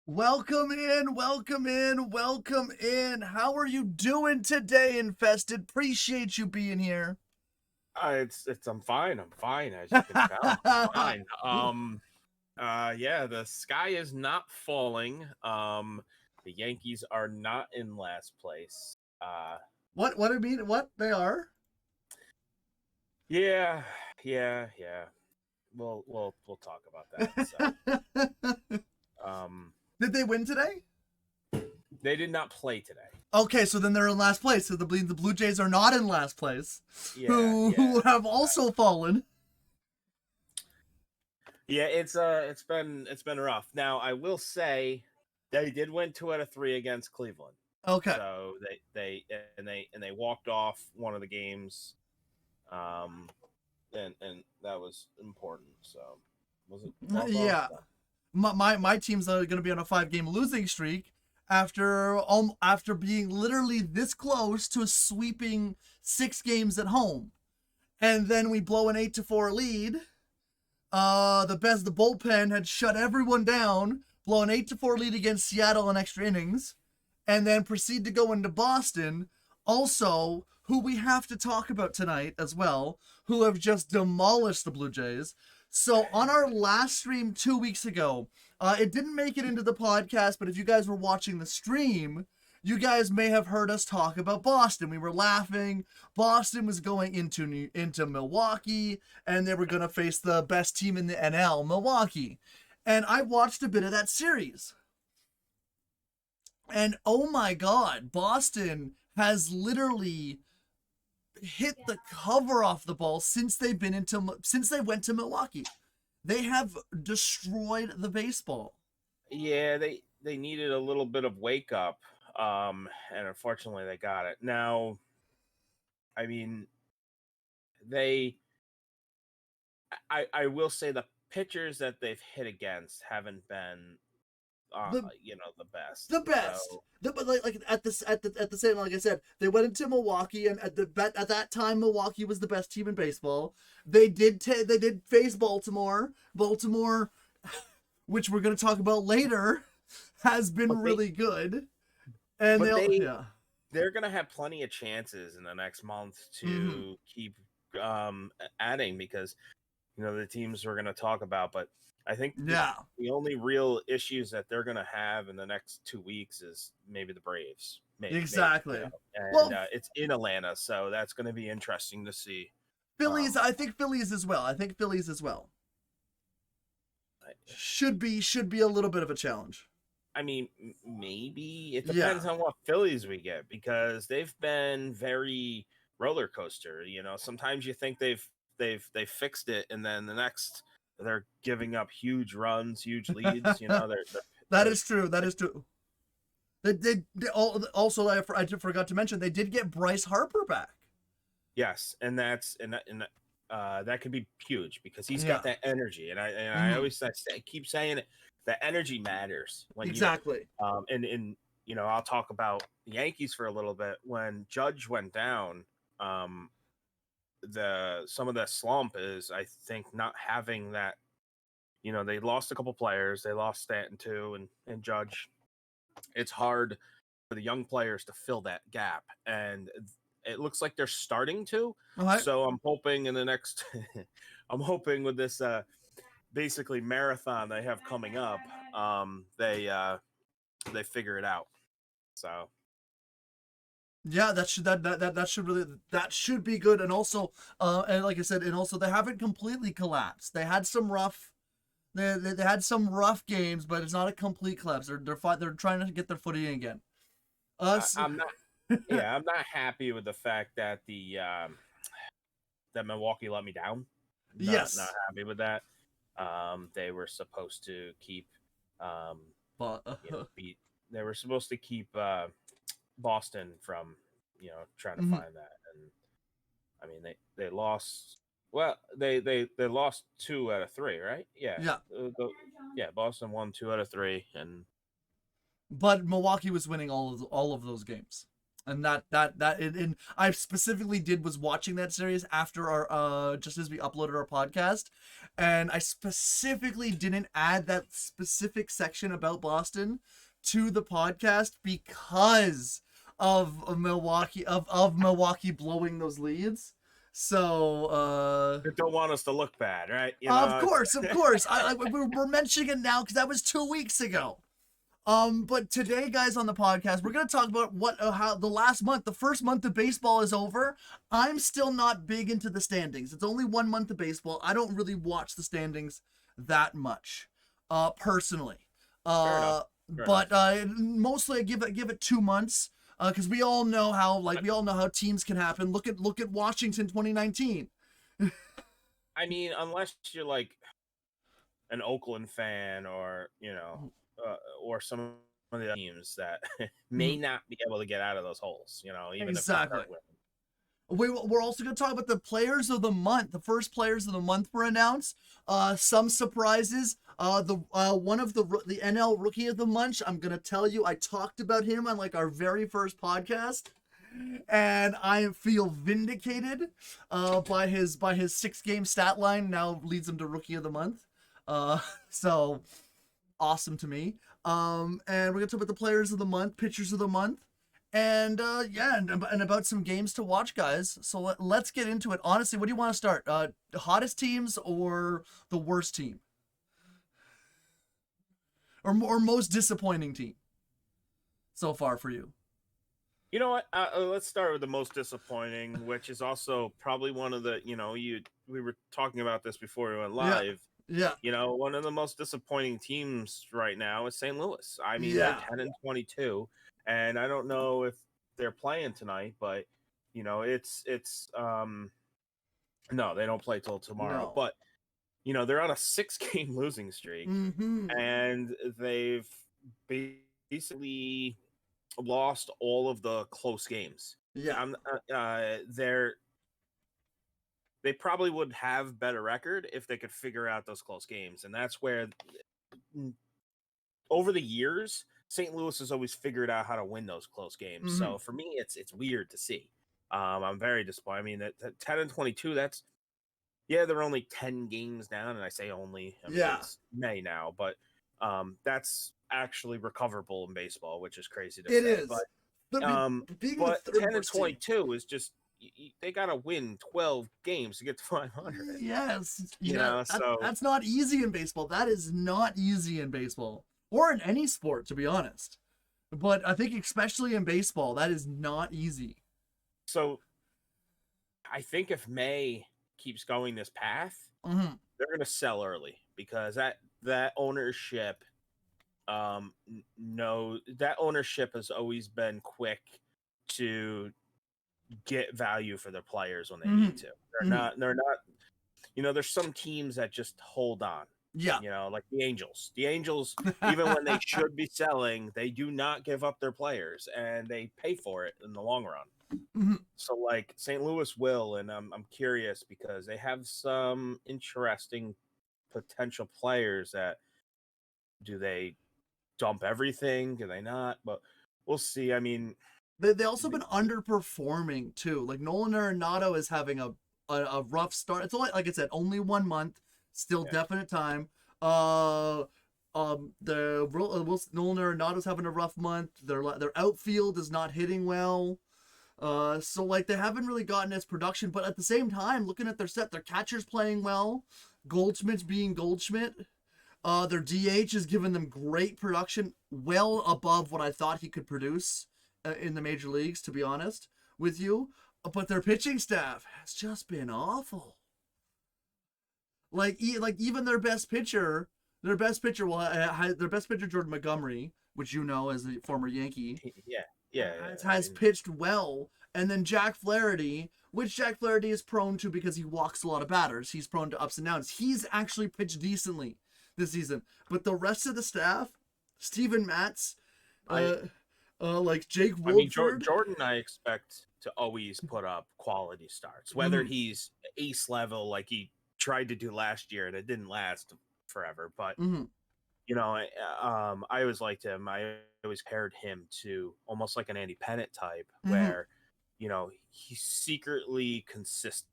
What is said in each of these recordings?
Welcome in, welcome in, welcome in. How are you doing today, Infested? Appreciate you being here. I'm fine. I'm fine, as you can tell. I'm fine. Yeah, the sky is not falling. The Yankees are not in last place. What I mean? What they are? Yeah, yeah. We'll talk about that. Um, Did they win today? they did not play today. Okay, so then they're in last place. So the Blue Jays are not in last place, Yeah, who have also fallen. yeah. It's been rough. Now, I will say they did win 2 out of 3 against Cleveland. Okay. So they walked off one of the games, and that was important. So was it walk off? Yeah. My team's going to be on a 5-game losing streak after being literally this close to sweeping 6 games at home, and then we blow an 8-4 lead. The bullpen had shut everyone down, blow an 8-4 lead against Seattle in extra innings, and then proceed to go into Boston. Also, who we have to talk about tonight as well, who have just demolished the Blue Jays. So on our last stream 2 weeks ago, it didn't make it into the podcast, but if you guys were watching the stream, you guys may have heard us talk about Boston. We were laughing. Boston was going into Milwaukee, and they were going to face the best team in the NL, Milwaukee. And I watched a bit of that series. And oh my God, Boston has literally hit the cover off the ball since they went to Milwaukee. They have destroyed the baseball. Yeah, they needed a little bit of wake up, and unfortunately they got it. Now, I mean, they. I will say the pitchers that they've hit against haven't been The the best. the best. So, But like at the same, like I said, they went into Milwaukee, and at that time Milwaukee was the best team in baseball. They did face Baltimore. Baltimore, which we're gonna talk about later, has been but really good. And but they're they're gonna have plenty of chances in the next month mm-hmm. to keep adding, because the teams we're gonna talk about. But I think Yeah, the only real issues that they're gonna have in the next 2 weeks is maybe the Braves. exactly. And Well, it's in Atlanta, so that's gonna be interesting to see. Phillies. Um, I think Phillies as well. Should be a little bit of a challenge. I mean, maybe it Yeah. depends on what Phillies we get, because they've been very roller coaster. Sometimes you think they've fixed it, and then the next they're giving up huge runs, huge leads. That they're is true. That is true. Also, I forgot to mention, they did get Bryce Harper back. yes, and that could be huge, because he's Yeah. got that energy, and I always keep saying it. The energy matters when Exactly. I'll talk about the Yankees for a little bit. When Judge went down, some of the slump is, I think, not having that. They lost a couple players. They lost Stanton too, and Judge. It's hard for the young players to fill that gap, and it looks like they're starting to. Okay. So I'm hoping in the next, I'm hoping with this basically marathon they have coming up, they figure it out. So Yeah, that should be good. And also, and like I said, and also they haven't completely collapsed. They had some rough. They had some rough games, but it's not a complete collapse. They're trying to get their footing again. I'm not. Yeah, I'm not happy with the fact that that Milwaukee let me down. Not Yes. happy with that. They were supposed to keep, But beat. They were supposed to keep Boston from, trying to mhm. find that. And I mean, they lost. Well, they lost 2 out of 3, right? Yeah. Yeah. Yeah, Boston won 2 out of 3, and But Milwaukee was winning all of those games. And and I specifically was watching that series after our just as we uploaded our podcast, and I specifically didn't add that specific section about Boston to the podcast because of Milwaukee blowing those leads. So They don't want us to look bad, right? of course. We're mentioning it now because that was 2 weeks ago. But today, guys, on the podcast, we're gonna talk about how the first month of baseball is over. I'm still not big into the standings. It's only 1 month of baseball. I don't really watch the standings that much, personally. Fair enough. But mostly I give it 2 months, because we all know how teams can happen. Look at Washington 2019. I mean, unless you're like an Oakland fan or or some of the teams that may not be able to get out of those holes, even Exactly. if they start winning. We're also going to talk about the players of the month. The first players of the month were announced. Some surprises. One of the NL Rookie of the Month. I'm going to tell you, I talked about him on like our very first podcast, and I feel vindicated by his 6-game stat line. Now leads him to Rookie of the Month. So awesome to me. And we're gonna talk about the players of the month, pitchers of the month, and and about some games to watch, guys. So let's get into it. Honestly, what do you want to start? The hottest teams or the worst team, or most disappointing team so far for you? You know what? Let's start with the most disappointing, which is also probably one of the we were talking about this before we went live. Yeah. One of the most disappointing teams right now is St. Louis. I mean, Yeah. they're 10-22, and I don't know if they're playing tonight, but it's no, they don't play till tomorrow. No. But they're on a 6-game losing streak, and they've basically lost all of the close games. Yeah. They probably would have better record if they could figure out those close games. And that's where over the years, St. Louis has always figured out how to win those close games. So for me, it's weird to see. I'm very disappointed. I mean, that 10-22, they're only 10 games down. And I say only, it's May now, but that's actually recoverable in baseball, which is crazy to say. It is. But 10-22 is just, they gotta win 12 games to get to 500. Yes, so that's not easy in baseball. That is not easy in baseball, or in any sport, to be honest. But I think especially in baseball, that is not easy. So I think if May keeps going this path, they're gonna sell early, because that ownership, that ownership has always been quick to get value for their players when they need to. They're not, there's some teams that just hold on. Yeah. Like the Angels. The Angels, even when they should be selling, they do not give up their players, and they pay for it in the long run. So like St. Louis will, and I'm curious because they have some interesting potential players that, do they dump everything? Do they not? But we'll see. I mean, They also been underperforming too. Like Nolan Arenado is having a rough start. It's only, like I said, only 1 month, still definite time. Nolan Arenado's having a rough month. Their outfield is not hitting well. So like they haven't really gotten its production, but at the same time, looking at their set, their catcher's playing well. Goldschmidt's being Goldschmidt. Their DH has given them great production, well above what I thought he could produce in the major leagues, to be honest with you. But their pitching staff has just been awful. Like even their best pitcher, Jordan Montgomery, which as a former Yankee, has pitched well. And then Jack Flaherty, which Jack Flaherty is prone to because he walks a lot of batters. He's prone to ups and downs. He's actually pitched decently this season. But the rest of the staff, Steven Matz, like Jake Woodford. I mean, Jordan, I expect to always put up quality starts, whether he's ace level like he tried to do last year, and it didn't last forever. But You know, I always liked him. I always paired him to almost like an Andy Pettit type, Mm-hmm. where he's secretly consistent.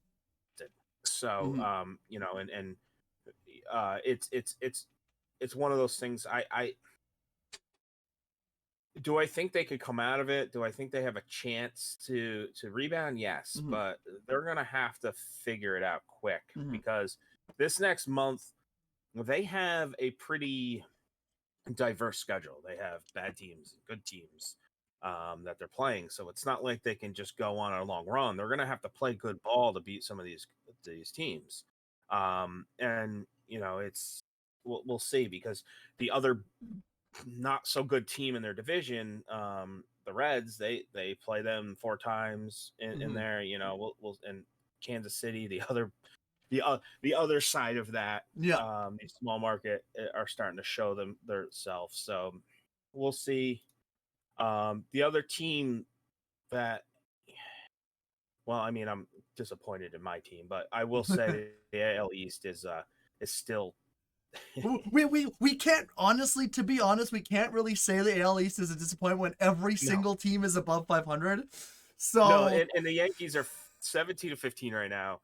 So Mm-hmm. and it's one of those things. I do I think they could come out of it? Do I think they have a chance to rebound? Yes, Mm-hmm. but they're gonna have to figure it out quick, Mm-hmm. because this next month they have a pretty diverse schedule. They have bad teams and good teams that they're playing, so it's not like they can just go on a long run. They're gonna have to play good ball to beat some of these teams, and it's we'll see, because the other not so good team in their division, the Reds, they play them 4 times in Mm-hmm. there. We'll and Kansas City, the other side of that, Yeah. the small market are starting to show them themselves. So we'll see. The other team that, well, I mean, I'm disappointed in my team, but I will say the AL East is still. We can't, honestly, to be honest, we can't really say the AL East is a disappointment when every No. single team is above 500. No, So and the Yankees are 17-15 right now.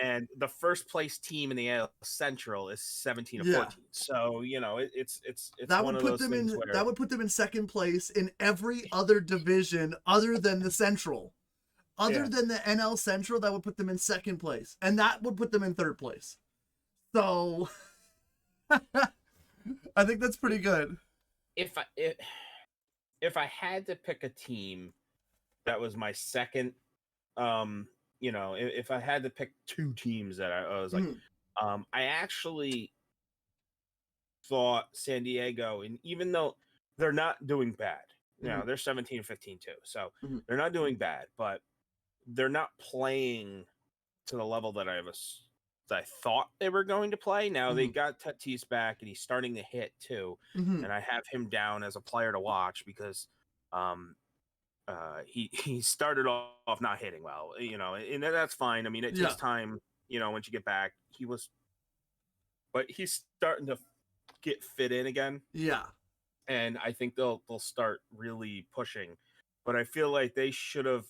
And the first place team in the AL Central is 17-14. yeah, So it's that one would of put those them things in where that would put them in second place in every other division other than the Central. Other yeah. than the NL Central, that would put them in second place, and that would put them in third place. So I think that's pretty good. If I had to pick a team that was my second, if I had to pick 2 teams that I was like, Mhm. I actually thought San Diego, and even though they're not doing bad, Mhm. they're 17-15 too, so Mhm. they're not doing bad, but they're not playing to the level that that I thought they were going to play. Now they Mhm. got Tatis back, and he's starting to hit too, Mhm. and I have him down as a player to watch, because um, he started off not hitting well, and that's fine. I mean, it Yeah. takes time, once you get back. But he's starting to get fit in again, Yeah. and I think they'll start really pushing. But I feel like they should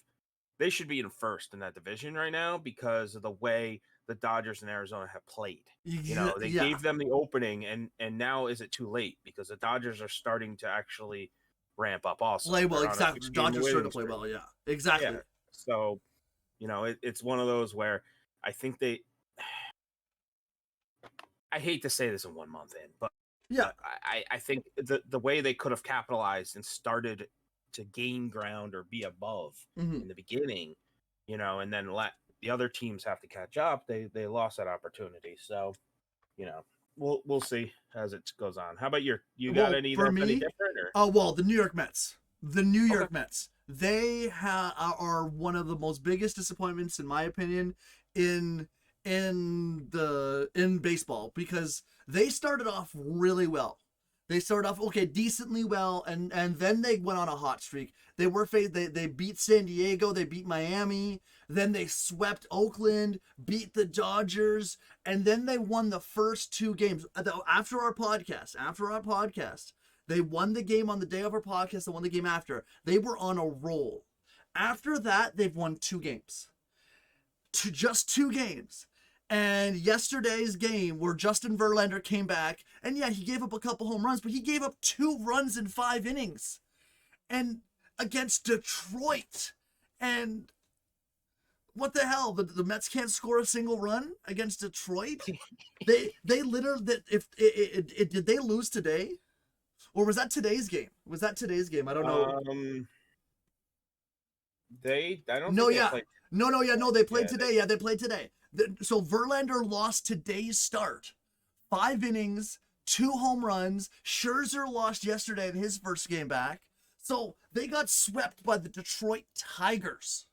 be in first in that division right now, because of the way the Dodgers and Arizona have played. They Yeah. gave them the opening, and now is it too late? Because the Dodgers are starting to actually ramp up also. Play well, They're on a exactly. The 6-game Dodgers started winning to play streak. well. Yeah. Yeah. Exactly. So, it's one of those where I think I hate to say this in 1 month in, but Yeah. I think the way they could have capitalized and started to gain ground or be above Mhm. in the beginning, and then let the other teams have to catch up, they lost that opportunity. So, you know, we'll see as it goes on. How about you got Well, any for that's any me, different, or the New York Mets. The New okay? York Mets. They are one of the most biggest disappointments, in my opinion, in in baseball, because they started off really well. They started off okay, decently well, and then they went on a hot streak. They beat San Diego, they beat Miami, then they swept Oakland, beat the Dodgers, and then they won the first 2 games. After our podcast, they won the game on the day of our podcast. They won the game after. They were on a roll. After that, they've won 2 games. Just 2 games. And yesterday's game, where Justin Verlander came back, and yeah, he gave up a couple home runs, but he gave up 2 runs in 5 innings, and against Detroit. And what the hell? The Mets can't score a single run against Detroit. They literally, if did they lose today, or was that today's game? Was that today's game? I don't know. I don't No, think they yeah. played. No, yeah, no, they played Yeah, today. Yeah, they played today. So Verlander lost today's start. 5 innings, 2 home runs. Scherzer lost yesterday in his first game back. So they got swept by the Detroit Tigers,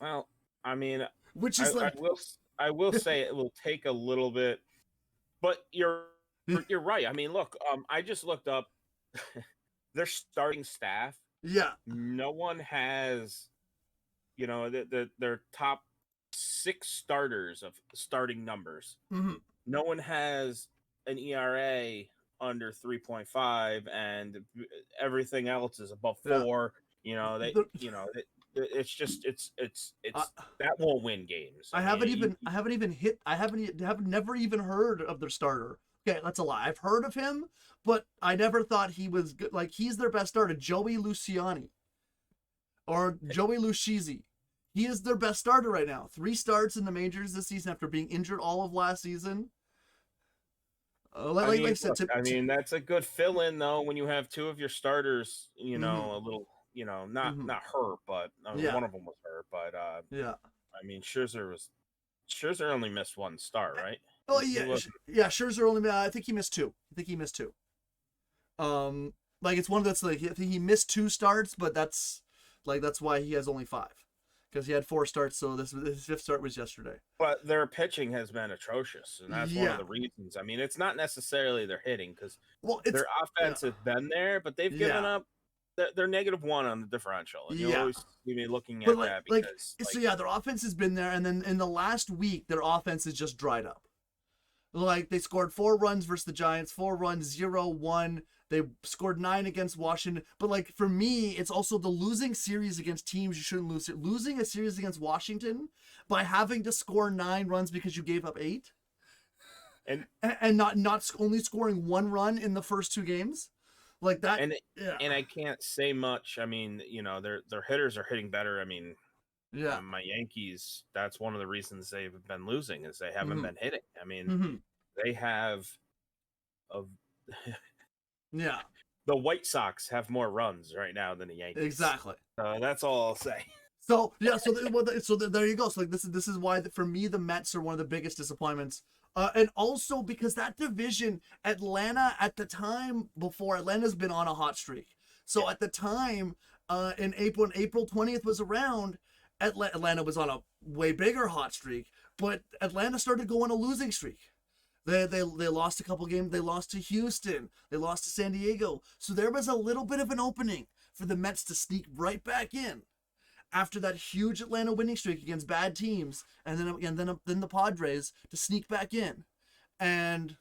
well, I mean, which I, is I like, will I will say it will take a little bit, but you're right. I mean, look, I just looked up their starting staff. yeah. No one has, their top 6 starters of starting numbers. Mhm. No one has an ERA under 3.5, and everything else is above Yeah. 4. You know, The- it's just it's I, that won't win games. I haven't even I haven't even hit I have never even heard of their starter. Okay, that's a lie. I've heard of him, but I never thought he was good. Like, he's their best starter, Joey Luciani or Joey Lucchese. He is their best starter right now. 3 starts in the majors this season after being injured all of last season. Like I said, look, I mean, that's a good fill-in though when you have 2 of your starters. mhm, A little, not mhm. hurt, but Yeah, one of them was hurt. But yeah. I mean, Scherzer only missed 1 start, right? Oh He yeah, wasn't. yeah. Scherzer only. I think he missed 2. I think he missed 2. Like, it's one of those, like, I think he missed 2 starts, but that's why he has only 5, because he had 4 starts. So his 5th start was yesterday. But their pitching has been atrocious, and that's one of Yeah. the reasons. I mean, it's not necessarily their hitting because Well, it's their offense yeah, has been there, but they've given yeah, up. They're -1 on the differential, and you'll yeah. always see me looking But at that like because, so yeah, their offense has been there, and then in the last week, their offense has just dried up. Like, they scored 4 runs versus the Giants, 4 runs, 0-1. They scored 9 against Washington. But, like, for me, it's also the losing series against teams you shouldn't lose. Losing a series against Washington by having to score 9 runs because you gave up 8, and and not only scoring 1 run in the first 2 games, like that. and Yeah, and I can't say much. I mean, their hitters are hitting better. I mean, yeah, my Yankees. That's one of the reasons they've been losing is they haven't mm-hmm. been hitting. I mean, Mm-hmm. they have a Yeah, the White Sox have more runs right now than the Yankees. exactly. That's all I'll say. So yeah, there you go. So like, this is why for me the Mets are one of the biggest disappointments, and also because that division, Atlanta at the time before Atlanta's been on a hot streak. So Yeah. at the time, in April, when April 20th was around, Atlanta was on a way bigger hot streak, but Atlanta started going a losing streak. They lost a couple games. They lost to Houston. They lost to San Diego. So there was a little bit of an opening for the Mets to sneak right back in after that huge Atlanta winning streak against bad teams, and then the Padres to sneak back in, and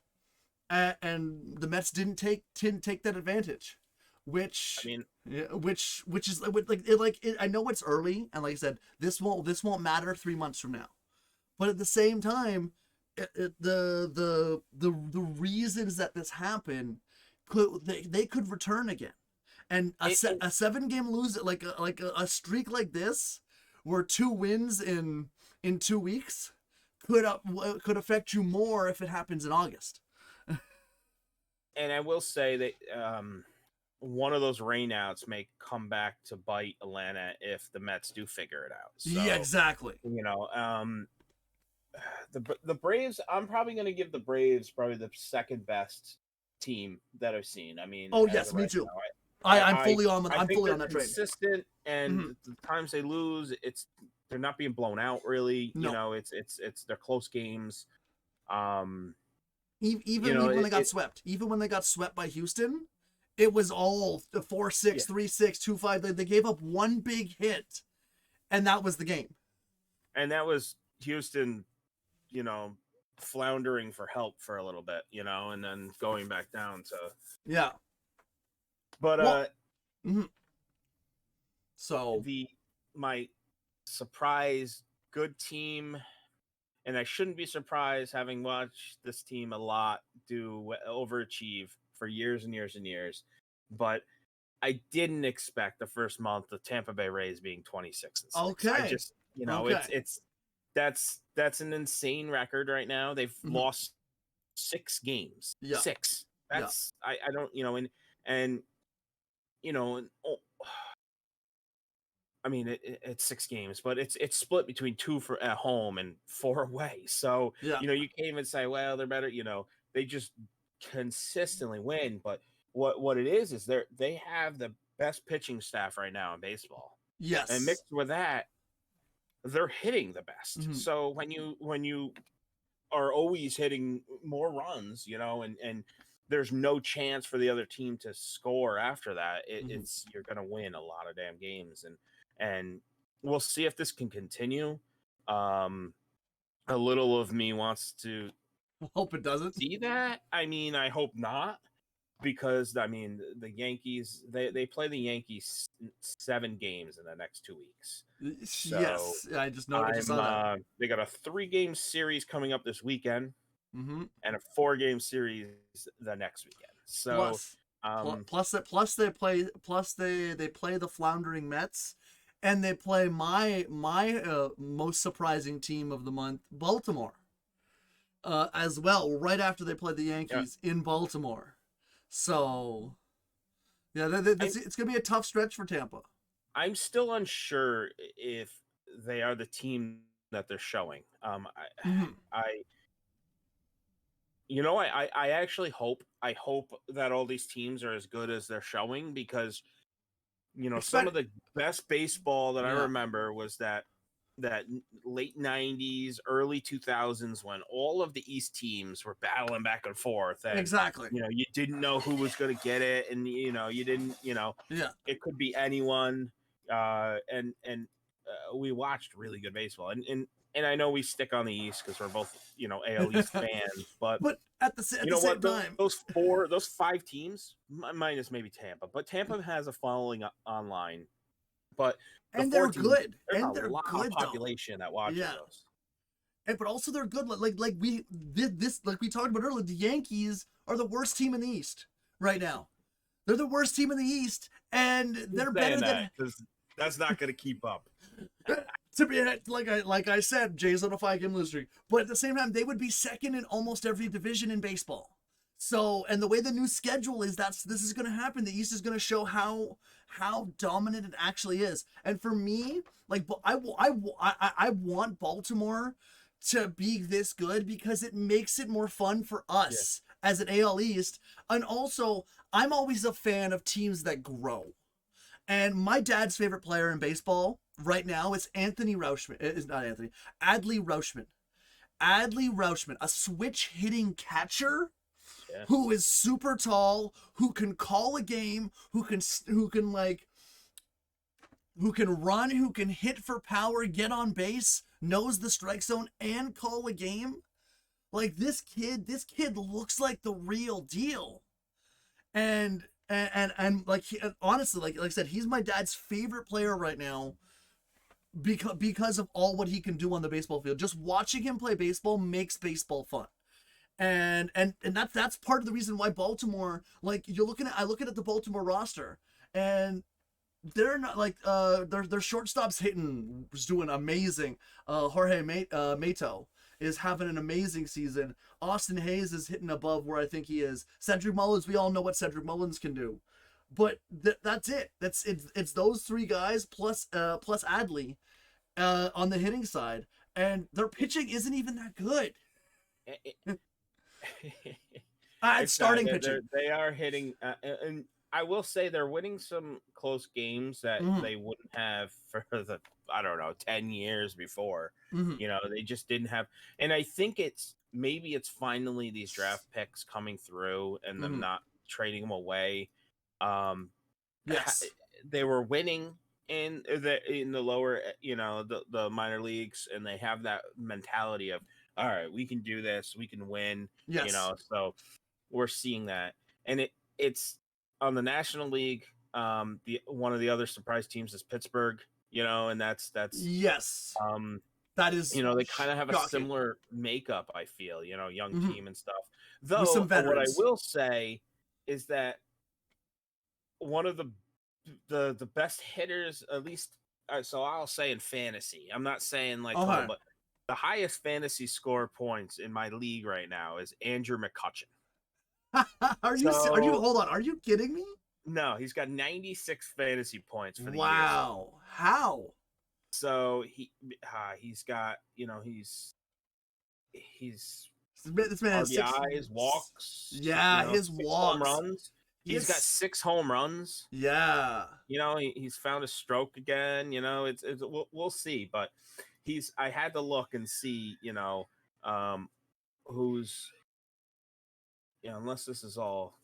the Mets didn't take that advantage, which I mean, which is I know it's early, and like I said, this won't matter 3 months from now, but at the same time, the reasons that this happened they could return again. And a 7-game lose, like a streak like this, where 2 wins in 2 weeks could affect you more if it happens in August. and I will say that one of those rainouts may come back to bite Atlanta if the Mets do figure it out. So, Yeah, exactly. The Braves. I'm probably going to give the Braves probably the second best team that I've seen. I mean, Oh as yes, of me right too. now, I'm fully on. I I'm think fully they're on that train. consistent, and Mhm. the times they lose, they're not being blown out. Really, No. it's they're close games. Even when they got swept, even when they got swept by Houston, it was all 4-6, 3-6, 2-5. They gave up 1 big hit, and that was the game. And that was Houston, floundering for help for a little bit, and then going back down to Yeah. But Well, so my surprise good team, and I shouldn't be surprised having watched this team a lot do overachieve for years and years and years, but I didn't expect the first month the Tampa Bay Rays being 26-6. okay. I just, Okay. it's that's an insane record right now. They've lost 6 games. Yeah. 6. That's I don't, and I mean, it's 6 games, but it's split between 2 for at home and 4 away. So, Yeah. you can't even say, well, they're better. They just consistently win. But what it is they have the best pitching staff right now in baseball. Yes. And mixed with that, they're hitting the best. Mhm. So when you are always hitting more runs, and there's no chance for the other team to score after that, it's you're gonna win a lot of damn games, and we'll see if this can continue. A little of me wants to hope it doesn't see that. I mean, I hope not. because I mean the Yankees they play the Yankees 7 games in the next 2 weeks. So Yes, I just saw that. they got a 3-game series coming up this weekend Mm-hmm. and a 4-game series the next weekend. So Plus, plus they play they play the floundering Mets, and they play my most surprising team of the month, Baltimore, as well. Right after they play the yeah, Yankees in Baltimore, so yeah, it's gonna be a tough stretch for Tampa. I'm still unsure if they are the team that they're showing. Mm-hmm. I I actually hope that all these teams are as good as they're showing, because some of the best baseball that I Yeah. remember was that late 90s, early 2000s, when all of the East teams were battling back and forth, and Exactly. you didn't know who was going to get it, and you didn't, Yeah. it could be anyone, and we watched really good baseball, and I know we stick on the East because we're both AL East fans, but But at the you know same what? time, Those 5 teams, minus maybe Tampa, but Tampa has a following online. But the and 4 they're teams, good, there's a and they're lot of good though. population that watches Yeah. those. And but also they're good. Like we did this, like we talked about earlier. The Yankees are the worst team in the East right now. They're the worst team in the East, and they're better than. Because that's not going to keep up. To be like I said, Jays on a 5-game losing streak. But at the same time, they would be second in almost every division in baseball. So, and the way the new schedule is, this is going to happen. The East is going to show how dominant it actually is. And for me, like I want Baltimore to be this good because it makes it more fun for us as an AL East. And also, I'm always a fan of teams that grow. And my dad's favorite player in baseball right now is Anthony Rauschman. It is not Anthony. Adley Rauschman. Adley Rauschman, a switch hitting catcher who is super tall, who can call a game, who can run, who can hit for power, get on base, knows the strike zone, and call a game. Like this kid looks like the real deal. And like honestly, like I said, he's my dad's favorite player right now because of all what he can do on the baseball field. Just watching him play baseball makes baseball fun. And that's part of the reason why Baltimore, like I look at the Baltimore roster, and they're not like their shortstop's hitting was doing amazing. Jorge Mato is having an amazing season. Austin Hayes is hitting above where I think he is. Cedric Mullins, we all know what Cedric Mullins can do. But that's it. It's those 3 guys plus Adley on the hitting side, and their pitching isn't even that good. It's starting pitching. They are hitting, and I will say they're winning some close games that they wouldn't have for the 10 years before. They just didn't have, and I think it's finally these draft picks coming through and them not trading them away. Yes, they were winning in the lower, the minor leagues, and they have that mentality of, all right, we can do this, we can win. Yes. So we're seeing that, and it's on the National League. One of the other surprise teams is Pittsburgh, and that's yes. That is, they kind of have a similar makeup, I feel, young team and stuff. Though with some what I veterans. will say is that one of the best hitters, at least, so I'll say in fantasy, I'm not saying like total, but the highest fantasy score points in my league right now is Andrew McCutchen. Are you hold on, are you kidding me? No, he's got 96 fantasy points for the year. Wow. How? So he's got, this man has RBIs, walks. Yeah, his walks. Home runs. He's got 6 home runs. Yeah. He's found a stroke again. We'll see, but I had to look and see, who's, unless this is all.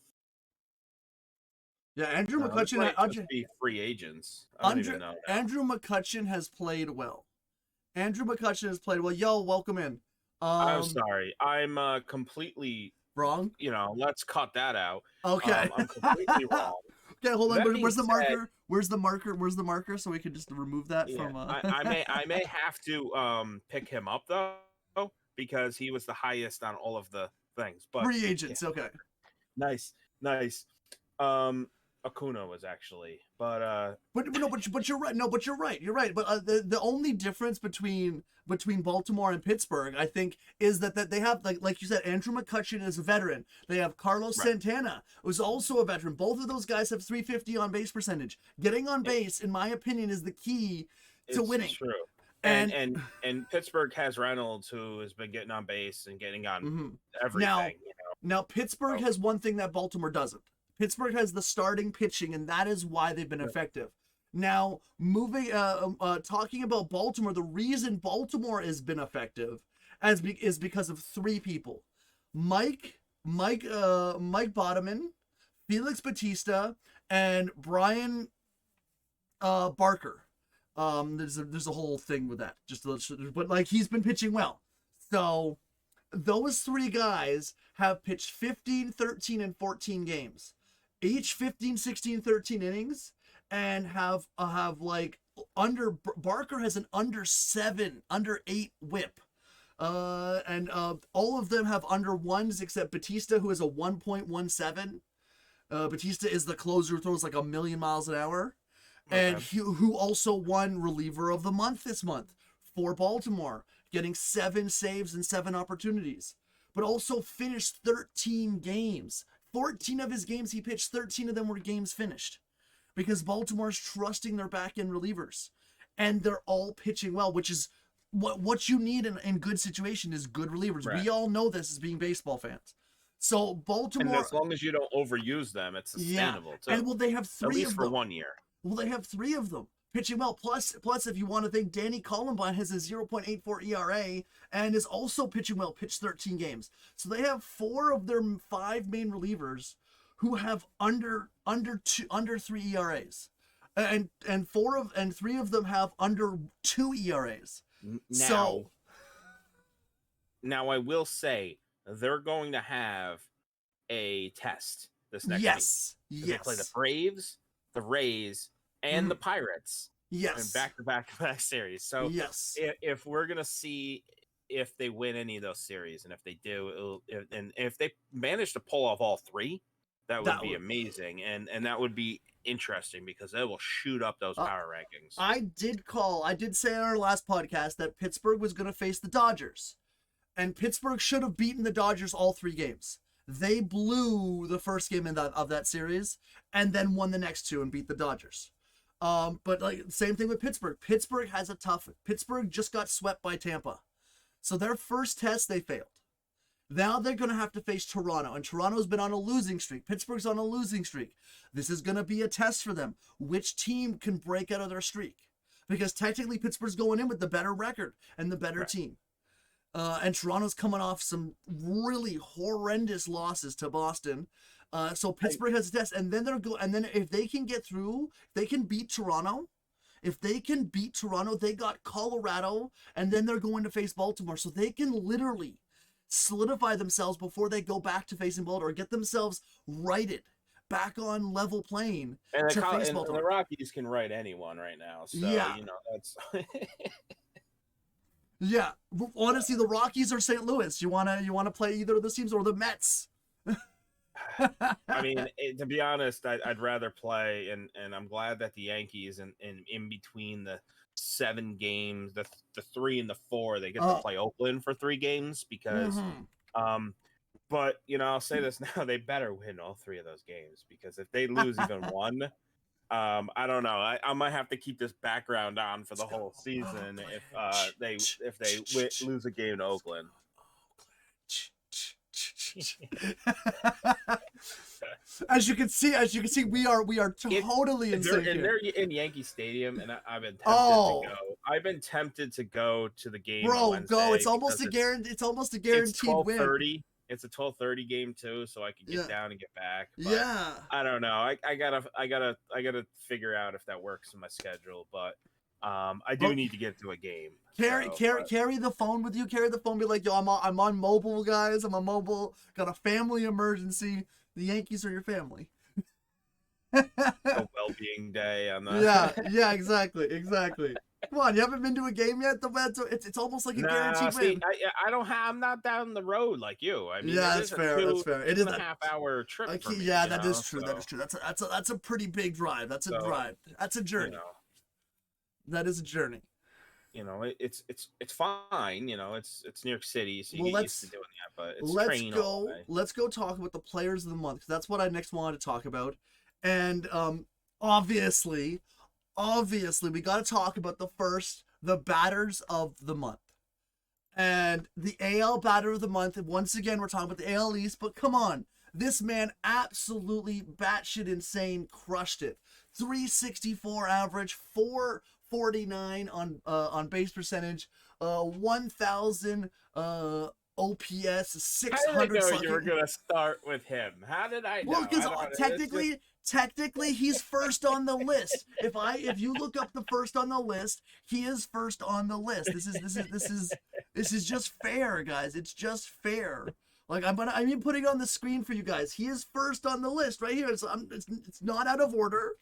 Yeah, Andrew McCutchen just be free agents. I don't even know. Andrew McCutchen has played well. Yo, welcome in. I'm sorry. I'm completely Wrong. Let's cut that out. Okay. I'm completely wrong. Okay, hold on. That Where's the being marker? Where's the marker? Where's the marker? So we can just remove that Yeah, from. I may have to pick him up though, because he was the highest on all of the things. But Free yeah, agents. Okay. nice. Acuna was actually, but you're right. No, but you're right. You're right. But the only difference between Baltimore and Pittsburgh, I think, is that they have like you said, Andrew McCutchen is a veteran. They have Carlos Right. Santana, who's also a veteran. Both of those guys have 350 on base percentage. Getting on base, in my opinion, is the key to winning. It's true. And Pittsburgh has Reynolds, who has been getting on base and getting on everything. Now Pittsburgh has one thing that Baltimore doesn't. Pittsburgh has the starting pitching, and that is why they've been effective. Now, talking about Baltimore, the reason Baltimore has been effective is because of three people: Mike Bodeman, Felix Bautista, and Brian Barker. There's a whole thing with that. But like, he's been pitching well. So those three guys have pitched 15, 13, and 14 games. Each 15, 16, 13 innings, and have like Barker has an under 8 whip. And all of them have under ones except Bautista, who is a 1.17. Bautista is the closer who throws like a million miles an hour. And who also won reliever of the month this month for Baltimore, getting 7 saves and 7 opportunities, but also finished 13 games. 14 of his games he pitched, 13 of them were games finished, because Baltimore's trusting their back end relievers, and they're all pitching well, which is what you need in good situation is good relievers. Right. We all know this as being baseball fans. So Baltimore, and as long as you don't overuse them, it's sustainable too. And they have 3 at least of for them. 1 year. Well, they have 3 of them pitching well. Plus, if you want to think, Danny Columbine has a 0.84 ERA and is also pitching well, pitched 13 games. So they have 4 of their 5 main relievers who have under 3 ERAs, and 3 of them have under 2 ERAs. Now I will say they're going to have a test this next week. Yes. They play the Braves, the Rays, and the Pirates. Yes. And back-to-back series. So yes, if we're gonna see if they win any of those series, and if they do, and if they manage to pull off all 3, that would be amazing, and that would be interesting, because they will shoot up those power rankings. I did say on our last podcast that Pittsburgh was going to face the Dodgers, and Pittsburgh should have beaten the Dodgers all 3 games. They blew the first game of that series, and then won the next 2 and beat the Dodgers. But like, same thing with Pittsburgh. Pittsburgh just got swept by Tampa. So their first test, they failed. Now they're going to have to face Toronto, and Toronto's been on a losing streak. Pittsburgh's on a losing streak. This is going to be a test for them. Which team can break out of their streak? Because technically Pittsburgh's going in with the better record and the better team. And Toronto's coming off some really horrendous losses to Boston. So Pittsburgh has a test, and then and then if they can get through, they can beat Toronto. If they can beat Toronto, they got Colorado, and then they're going to face Baltimore. So they can literally solidify themselves before they go back to facing Baltimore, or get themselves righted back on level plane to face Baltimore. And the Rockies can write anyone right now. So, that's... Yeah, honestly, the Rockies or St. Louis. You wanna play either of those teams, or the Mets? I mean, to be honest, I'd rather play, and I'm glad that the Yankees and in between the 7 games, the 3 and the 4, they get to play Oakland for 3 games, because but I'll say this now, they better win all 3 of those games, because if they lose even one, I don't know, I might have to keep this background on for the whole season if they lose a game to Oakland. As you can see, we are totally in sync. And they're in Yankee Stadium, and I've been tempted to go. I've been tempted to go to the game. Bro, go! It's almost a guaranteed. It's almost a guaranteed win. 12:30. It's a 12:30 game too, so I can get down and get back. But I don't know. I gotta figure out if that works in my schedule. But I do need to get to a game. Carry the phone with you. Carry the phone. Be like, yo, I'm on mobile, guys. I'm on mobile. Got a family emergency. The Yankees are your family. A well-being day on the. Yeah, exactly. Come on, you haven't been to a game yet? It's almost like a guaranteed win. I'm not down the road like you. I mean, yeah, that's fair. It is a half-hour trip for me. Yeah, that is true. That is true. That's a pretty big drive. That's a drive. That's a journey. That is a journey. It's fine. It's New York City, so you get used to doing that. But it's let's go talk about the players of the month, because that's what I next wanted to talk about. And obviously, we got to talk about the batters of the month. And the AL batter of the month, once again, we're talking about the AL East, but come on. This man absolutely batshit insane crushed it. 364 average, 449 on base percentage, 1,000 OPS, 600. How did I know you were gonna start with him? How did I know? Well, because technically he's first on the list. If you look up the first on the list, he is first on the list. This is just fair, guys. It's just fair. Like I'm putting it on the screen for you guys. He is first on the list right here. It's not out of order.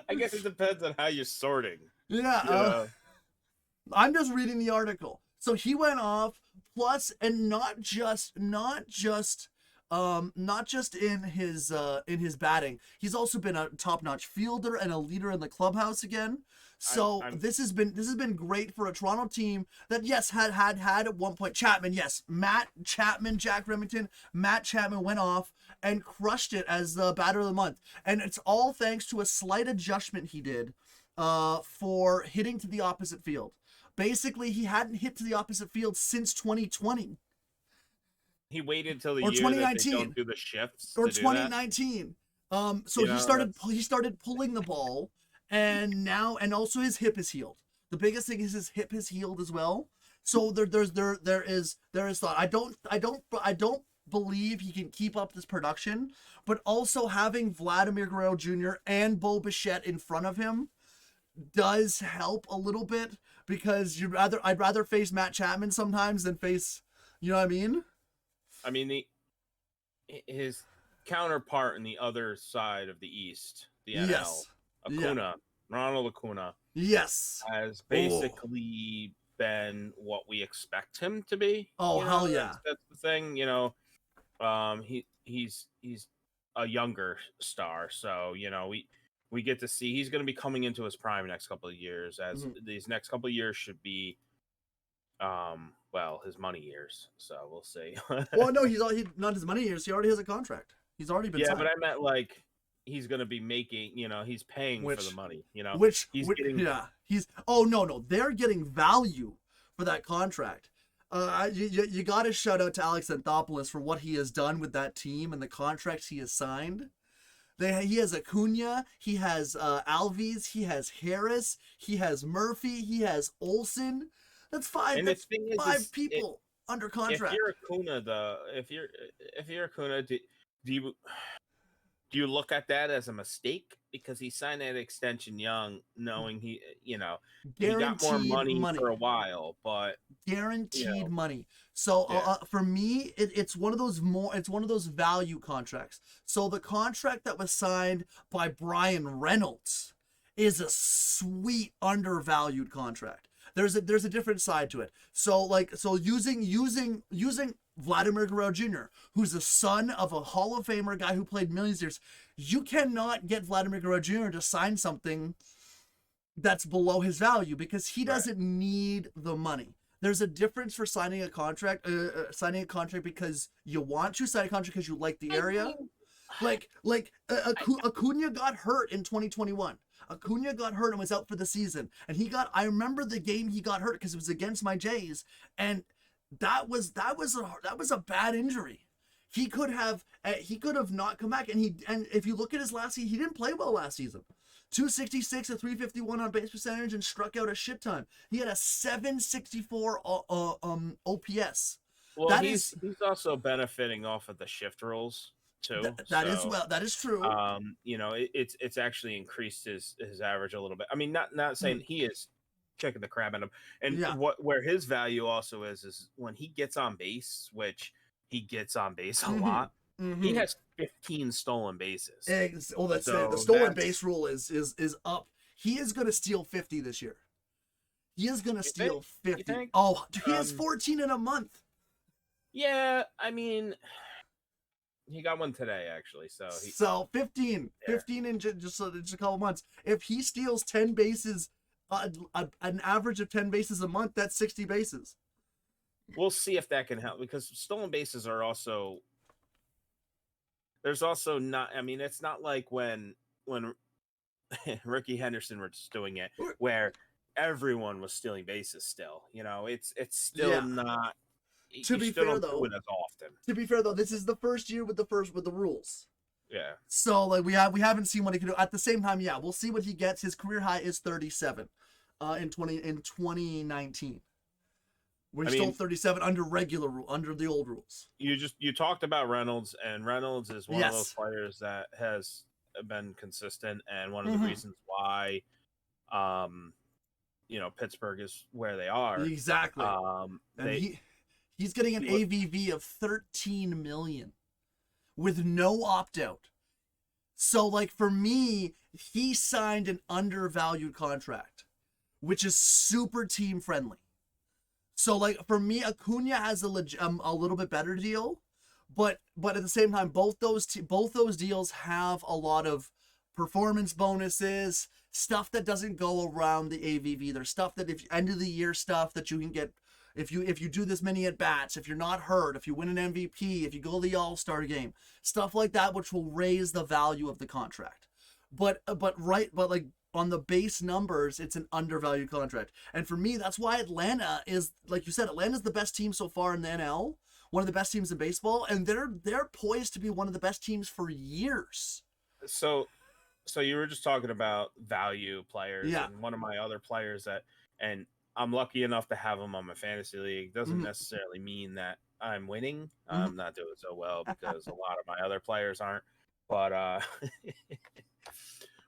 I guess it depends on how you're sorting. Yeah. I'm just reading the article. So he went off plus, and not just in his batting. He's also been a top-notch fielder and a leader in the clubhouse again. So this has been great for a Toronto team that had at one point Matt Chapman, Jack Remington, Matt Chapman went off and crushed it as the batter of the month, and it's all thanks to a slight adjustment he did for hitting to the opposite field. Basically, he hadn't hit to the opposite field since 2020. He waited till the or year 2019 that they don't do the shifts. Or 2019. So he started pulling the ball, and also his hip is healed. The biggest thing is his hip is healed as well. So there is thought. I don't believe he can keep up this production, but also having Vladimir Guerrero Jr. and Bo Bichette in front of him does help a little bit, because I'd rather face Matt Chapman sometimes than face, you know what I mean? I mean, his counterpart in the other side of the East, the NL, Ronald Acuna, has basically been what we expect him to be. Oh, hell yeah! That's the thing, he's a younger star, so we get to see he's going to be coming into his prime next couple of years, as these next couple of years should be his money years, so we'll see. Well, no, he's not his money years. He already has a contract. He's already been signed. But I meant like he's going to be making, he's paying for the money, they're getting value for that contract. You got to shout out to Alex Anthopoulos for what he has done with that team and the contracts he has signed. He has Acuna, he has Alves, he has Harris, he has Murphy, he has Olsen. That's five. And that's five people under contract. If you're Acuna, if you're Acuna, do you look at that as a mistake, because he signed that extension young, knowing he got more money for a while, but guaranteed money. So for me, it's one of those value contracts. So the contract that was signed by Brian Reynolds is a sweet undervalued contract. There's a different side to it. So using Vladimir Guerrero Jr., who's the son of a Hall of Famer, guy who played millions of years, you cannot get Vladimir Guerrero Jr. to sign something that's below his value, because he doesn't need the money. There's a difference for signing a contract because you want to sign a contract because you like the area. Acuna got hurt in 2021. Acuna got hurt and was out for the season. And I remember the game he got hurt because it was against my Jays, and that was a bad injury. He could have not come back, and if you look at his last season, he didn't play well last season. 266, a 351 on base percentage, and struck out a shit ton. He had a 764 OPS. Well, he's also benefiting off of the shift rules. too. That is So, that is true. it's actually increased his average a little bit. I mean, not saying Mhm. he is kicking the crap at him. And Yeah. where his value also is when he gets on base, which he gets on base a Mm-hmm. lot. He Mm-hmm. has 15 stolen bases. Oh, that's it. The So stolen that's base rule is up. He is going to steal 50 this year. He is going to you think steal you 50. think Oh, he has um 14 in a month. yeah, I mean he got one today actually. So he So 15, yeah. 15 in just a couple months. If he steals 10 bases, an average of 10 bases a month, that's 60 bases. We'll see if that can help because stolen bases are also there's also not I mean it's not like when Ricky Henderson was doing it where everyone was stealing bases still. It's still Yeah. not To you be still fair don't do though, it as often. this is the first year with the rules. Yeah. So like we haven't seen what he can do. At the same time, yeah, we'll see what he gets. His career high is 37 in 2019. Where I he stole mean, 37 under the old rules. you talked about Reynolds, and Reynolds is one of those Yes. players that has been consistent and one of the Mm-hmm. reasons why um Pittsburgh is where they are. Exactly. And They he's getting an he wa- AVV of 13 million with no opt out. So like for me, he signed an undervalued contract, which is super team friendly. So like for me, Acuna has a little bit better deal, but at the same time, both those deals have a lot of performance bonuses, stuff that doesn't go around the AVV. There's stuff that if end of the year stuff that you can get if you do this many at bats, if you're not hurt, if you win an MVP, if you go to the All-Star game, stuff like that, which will raise the value of the contract. But like on the base numbers, it's an undervalued contract. And for me, that's why Atlanta is, like you said, Atlanta's the best team so far in the NL, one of the best teams in baseball, and they're poised to be one of the best teams for years. so so you were just talking about value players, Yeah. and one of my other players that and I'm lucky enough to have him on my fantasy league doesn't Mm-hmm. necessarily mean that I'm winning. Mm-hmm. I'm not doing so well because a lot of my other players aren't. But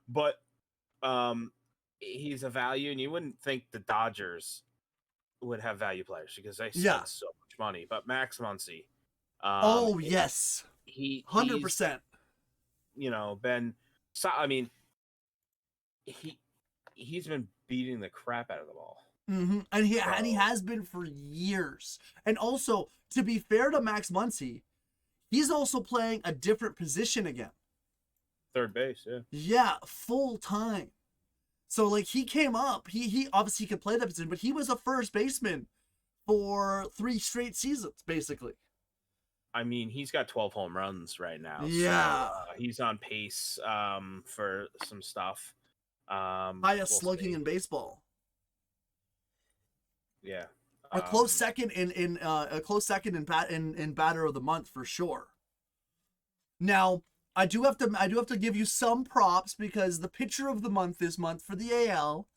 but he's a value, and you wouldn't think the Dodgers would have value players because they Yeah. spend so much money. But Max Muncy, Oh yes, he's 100%. been. So, I mean, he's been beating the crap out of the ball. Mm-hmm. And he So, has been for years. And also, to be fair to Max Muncy, he's also playing a different position again. third base, yeah. Yeah, full time. So like he came up, he obviously could play that position, but he was a first baseman for 3 straight seasons, basically. I mean, he's got 12 home runs right now, so Yeah. he's on pace for some stuff. Highest We'll slugging see. in baseball. Yeah, A close second in batter of the month for sure. Now, I do have to give you some props because the pitcher of the month this month for the AL,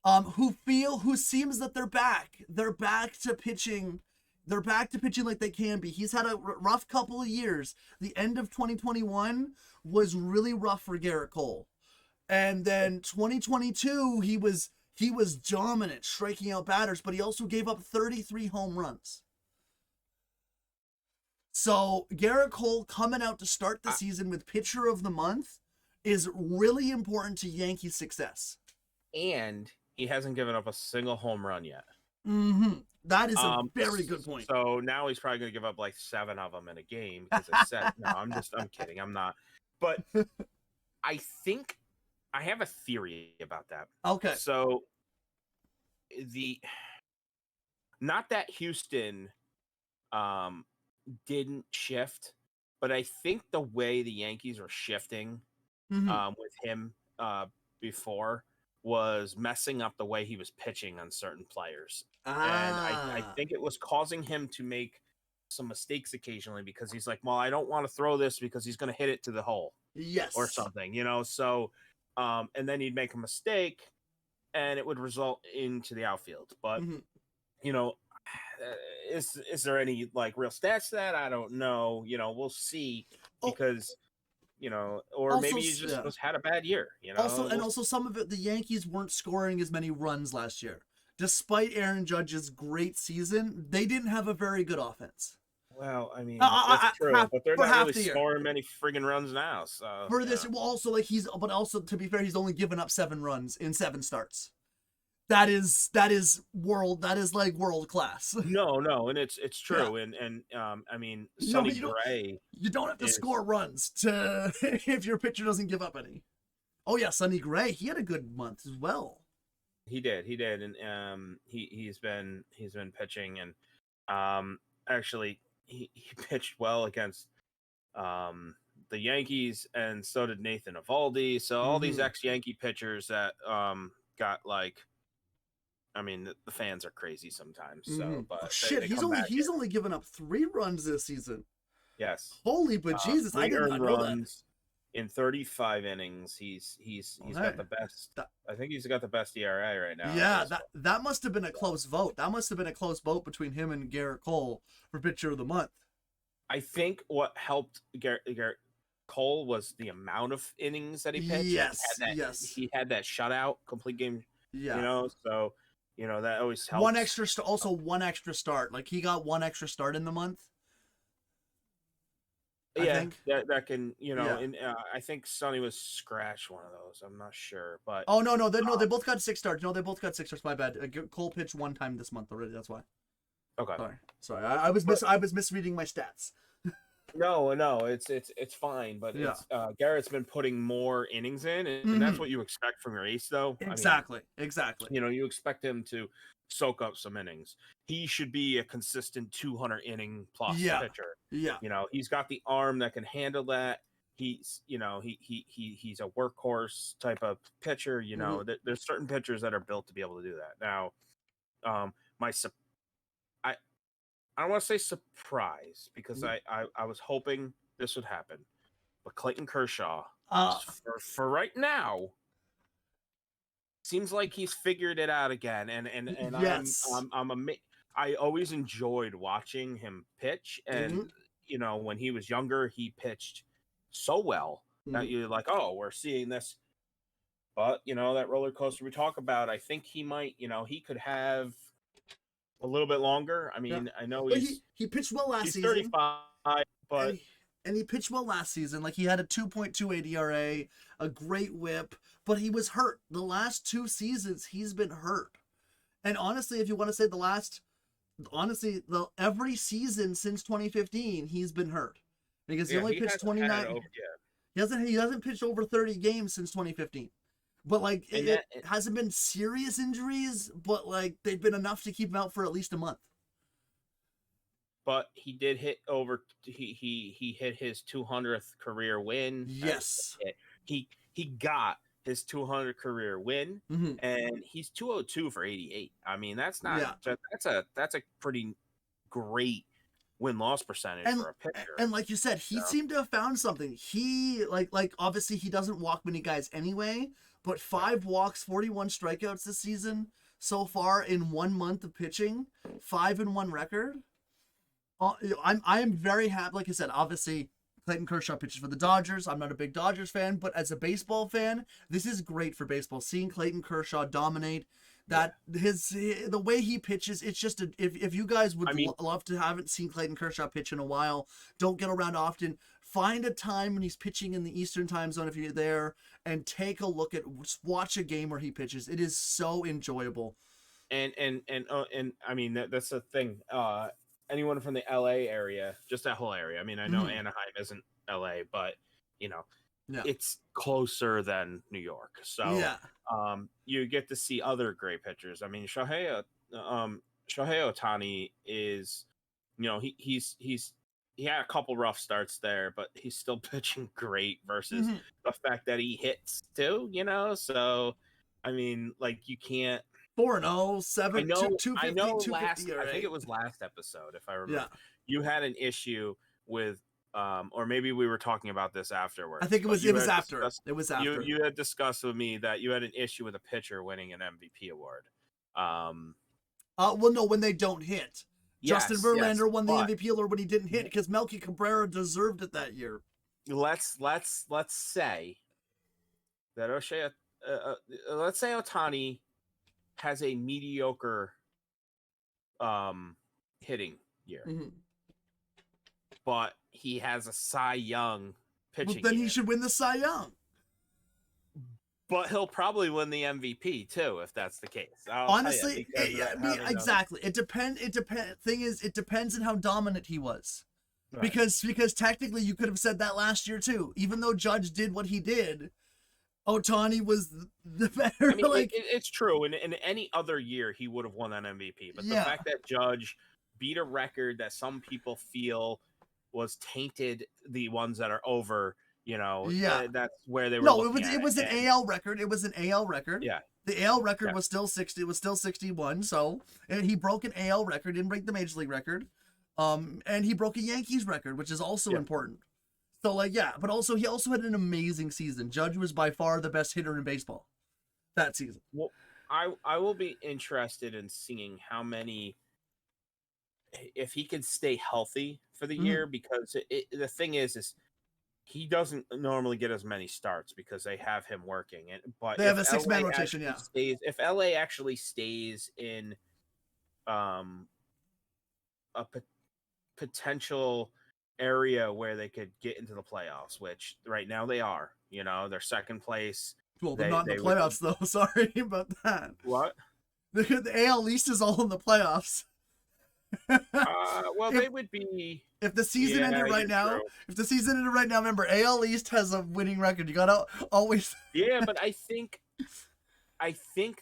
who seems that they're back. They're back to pitching. They're back to pitching like they can be. He's had a rough couple of years. The end of 2021 was really rough for Garrett Cole. And then 2022, he was dominant, striking out batters, but he also gave up 33 home runs. So Garrett Cole coming out to start the season with pitcher of the month is really important to Yankees' success. and he hasn't given up a single home run yet. Mm-hmm. That is a very good point. So now he's probably going to give up like 7 of them in a game because I said no. I'm kidding. I'm not. But I think I have a theory about that. Okay. So not that Houston didn't shift, but I think the way the Yankees were shifting with him before was messing up the way he was pitching on certain players. And I think it was causing him to make some mistakes occasionally because he's like, well, I don't want to throw this because he's going to hit it to the hole. Yes. Or something, so and then he'd make a mistake and it would result into the outfield. But is there any like real stats to that? I don't know. We'll see. Oh, because or also, maybe he just yeah. had a bad year. Also, some of it, the Yankees weren't scoring as many runs last year. Despite Aaron Judge's great season, they didn't have a very good offense. Well, I mean, that's true, but they're For not half really the year. scoring many friggin' runs now. So for this, well, also but also to be fair, he's only given up 7 runs in 7 starts. That is like world class. No, and it's Yeah. true, and I mean, No, Sonny Gray you don't have to is score runs to if your pitcher doesn't give up any. Oh yeah, Sonny Gray, he had a good month as well. he did, and he's been pitching, and actually he pitched well against the Yankees, and so did Nathan Eovaldi. So all these ex-Yankee pitchers that got like, I mean, the fans are crazy sometimes. So, but oh, shit, they come back. He's only given up 3 runs this season. Yes. Holy but Jesus, I did not know runs in 35 innings. He's got the best. I think he's got the best ERA right now. Yeah, that must have been a close vote. That must have been a close vote between him and Garrett Cole for pitcher of the month. I think what helped Garrett Cole was the amount of innings that he pitched. Yes, he had that shutout, complete game. Yeah, so that always helps. One extra start. Like he got 1 extra start in the month. Yeah, that can and I think Sonny was scratched one of those. I'm not sure, but they both got 6 starts. No, they both got 6 starts. My bad. Cole pitched 1 time this month already. That's why. Okay. Sorry. I was misreading my stats. No, it's fine, but Garrett's been putting more innings in, and that's what you expect from your ace, though. Exactly. You expect him to soak up some innings. He should be a consistent 200 inning plus pitcher. Yeah. He's got the arm that can handle that. He's he's a workhorse type of pitcher. There's certain pitchers that are built to be able to do that. Now, I don't want to say surprise because I was hoping this would happen, but Clayton Kershaw, for right now, seems like he's figured it out again, and yes. I'm amazed. I always enjoyed watching him pitch, and when he was younger, he pitched so well that you're like, oh, we're seeing this. But that roller coaster we talk about, I think he might, he could have a little bit longer. I mean, I know he pitched well last season. 35, but and he pitched well last season. Like he had a 2.28 ERA, a great whip, but he was hurt. The last 2 seasons he's been hurt. And honestly, if you want to say every season since 2015 he's been hurt because he only pitched 29. He hasn't pitched over 30 games since 2015. But like it hasn't been serious injuries, but like they've been enough to keep him out for at least a month. But he did hit over. He hit his 200th career win. Yes, he got his 200th career win, and he's 202 for 88. I mean, that's not. That's a pretty great win-loss percentage for a pitcher. And like you said, he seemed to have found something. He like obviously he doesn't walk many guys anyway. But 5 walks, 41 strikeouts this season so far in 1 month of pitching, 5-1 record. I am very happy. Like I said, obviously Clayton Kershaw pitches for the Dodgers. I'm not a big Dodgers fan, but as a baseball fan, this is great for baseball. Seeing Clayton Kershaw dominate, the way he pitches, it's just if you guys would love to haven't seen Clayton Kershaw pitch in a while, don't get around often. Find a time when he's pitching in the Eastern time zone if you're there, and take a look watch a game where he pitches. It is so enjoyable. And I mean that's the thing. Anyone from the LA area, just that whole area. I mean, I know Anaheim isn't LA, but it's closer than New York. So you get to see other great pitchers. I mean, Shohei Ohtani is, he had a couple rough starts there, but he's still pitching great versus the fact that he hits too, So, I mean, like you can't. 4-0, 7, 250, I know 250. I think it was last episode, if I remember. You had an issue with, or maybe we were talking about this afterwards. I think it was after. It was after. You had discussed with me that you had an issue with a pitcher winning an MVP award. Well, no, when they don't hit. Justin Verlander won the MVP award when he didn't hit because Melky Cabrera deserved it that year. let's say that let's say Otani has a mediocre hitting year, Mm-hmm. but he has a Cy Young Well, pitching then year. he should win the Cy Young. But he'll probably win the MVP too if that's the case. Honestly, having exactly. It depends. Thing is, it depends on how dominant he was. Right. Because technically you could have said that last year too. Even though Judge did what he did, Otani was the better. I mean, it's true. In any other year, he would have won that MVP. But the fact that Judge beat a record that some people feel was tainted, the ones that are over, that's where they were. No, looking it was an AL record. It was an AL record. Yeah. The AL record was still 60. It was still 61. So he broke an AL record. Didn't break the Major League record. And he broke a Yankees record, which is also important. So but also he also had an amazing season. Judge was by far the best hitter in baseball that season. Well, I will be interested in seeing how many, if he can stay healthy for the year, because the thing is he doesn't normally get as many starts because they have him working. But they have a 6-man rotation. If LA actually stays in a potential area where they could get into the playoffs, which right now they are. They're second place. Well, they're not in the playoffs though. Sorry about that. What? The AL East is all in the playoffs. Well, they would be if the season ended right now. True. If the season ended right now, remember AL East has a winning record. You gotta always. Yeah, but I think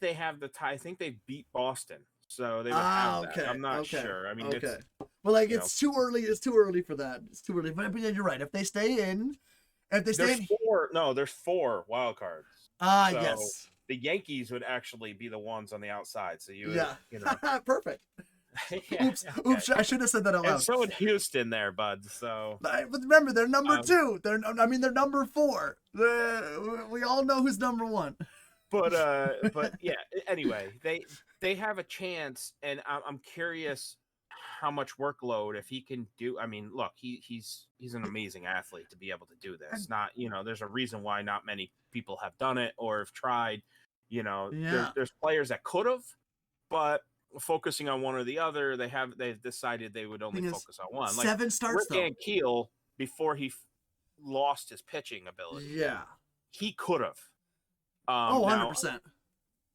they have the tie. I think they beat Boston, so they would have that. I'm not sure. I mean, it's, well, it's too early. It's too early for that. It's too early. But you're right. If they stay in, there's 4 wild cards. Yes. The Yankees would actually be the ones on the outside. So perfect. Oops! I should have said that out loud. And so in Houston, there, bud. So, but remember, they're number 2. They're number 4. We all know who's number 1. But yeah. Anyway, they have a chance, and I'm curious how much workload if he can do. I mean, look, he's an amazing athlete to be able to do this. Not there's a reason why not many people have done it or have tried. There's players that could have, but focusing on one or the other, they've decided they would only focus on one. 7 starts Rick Ankiel, before he lost his pitching ability, he could have. 100%.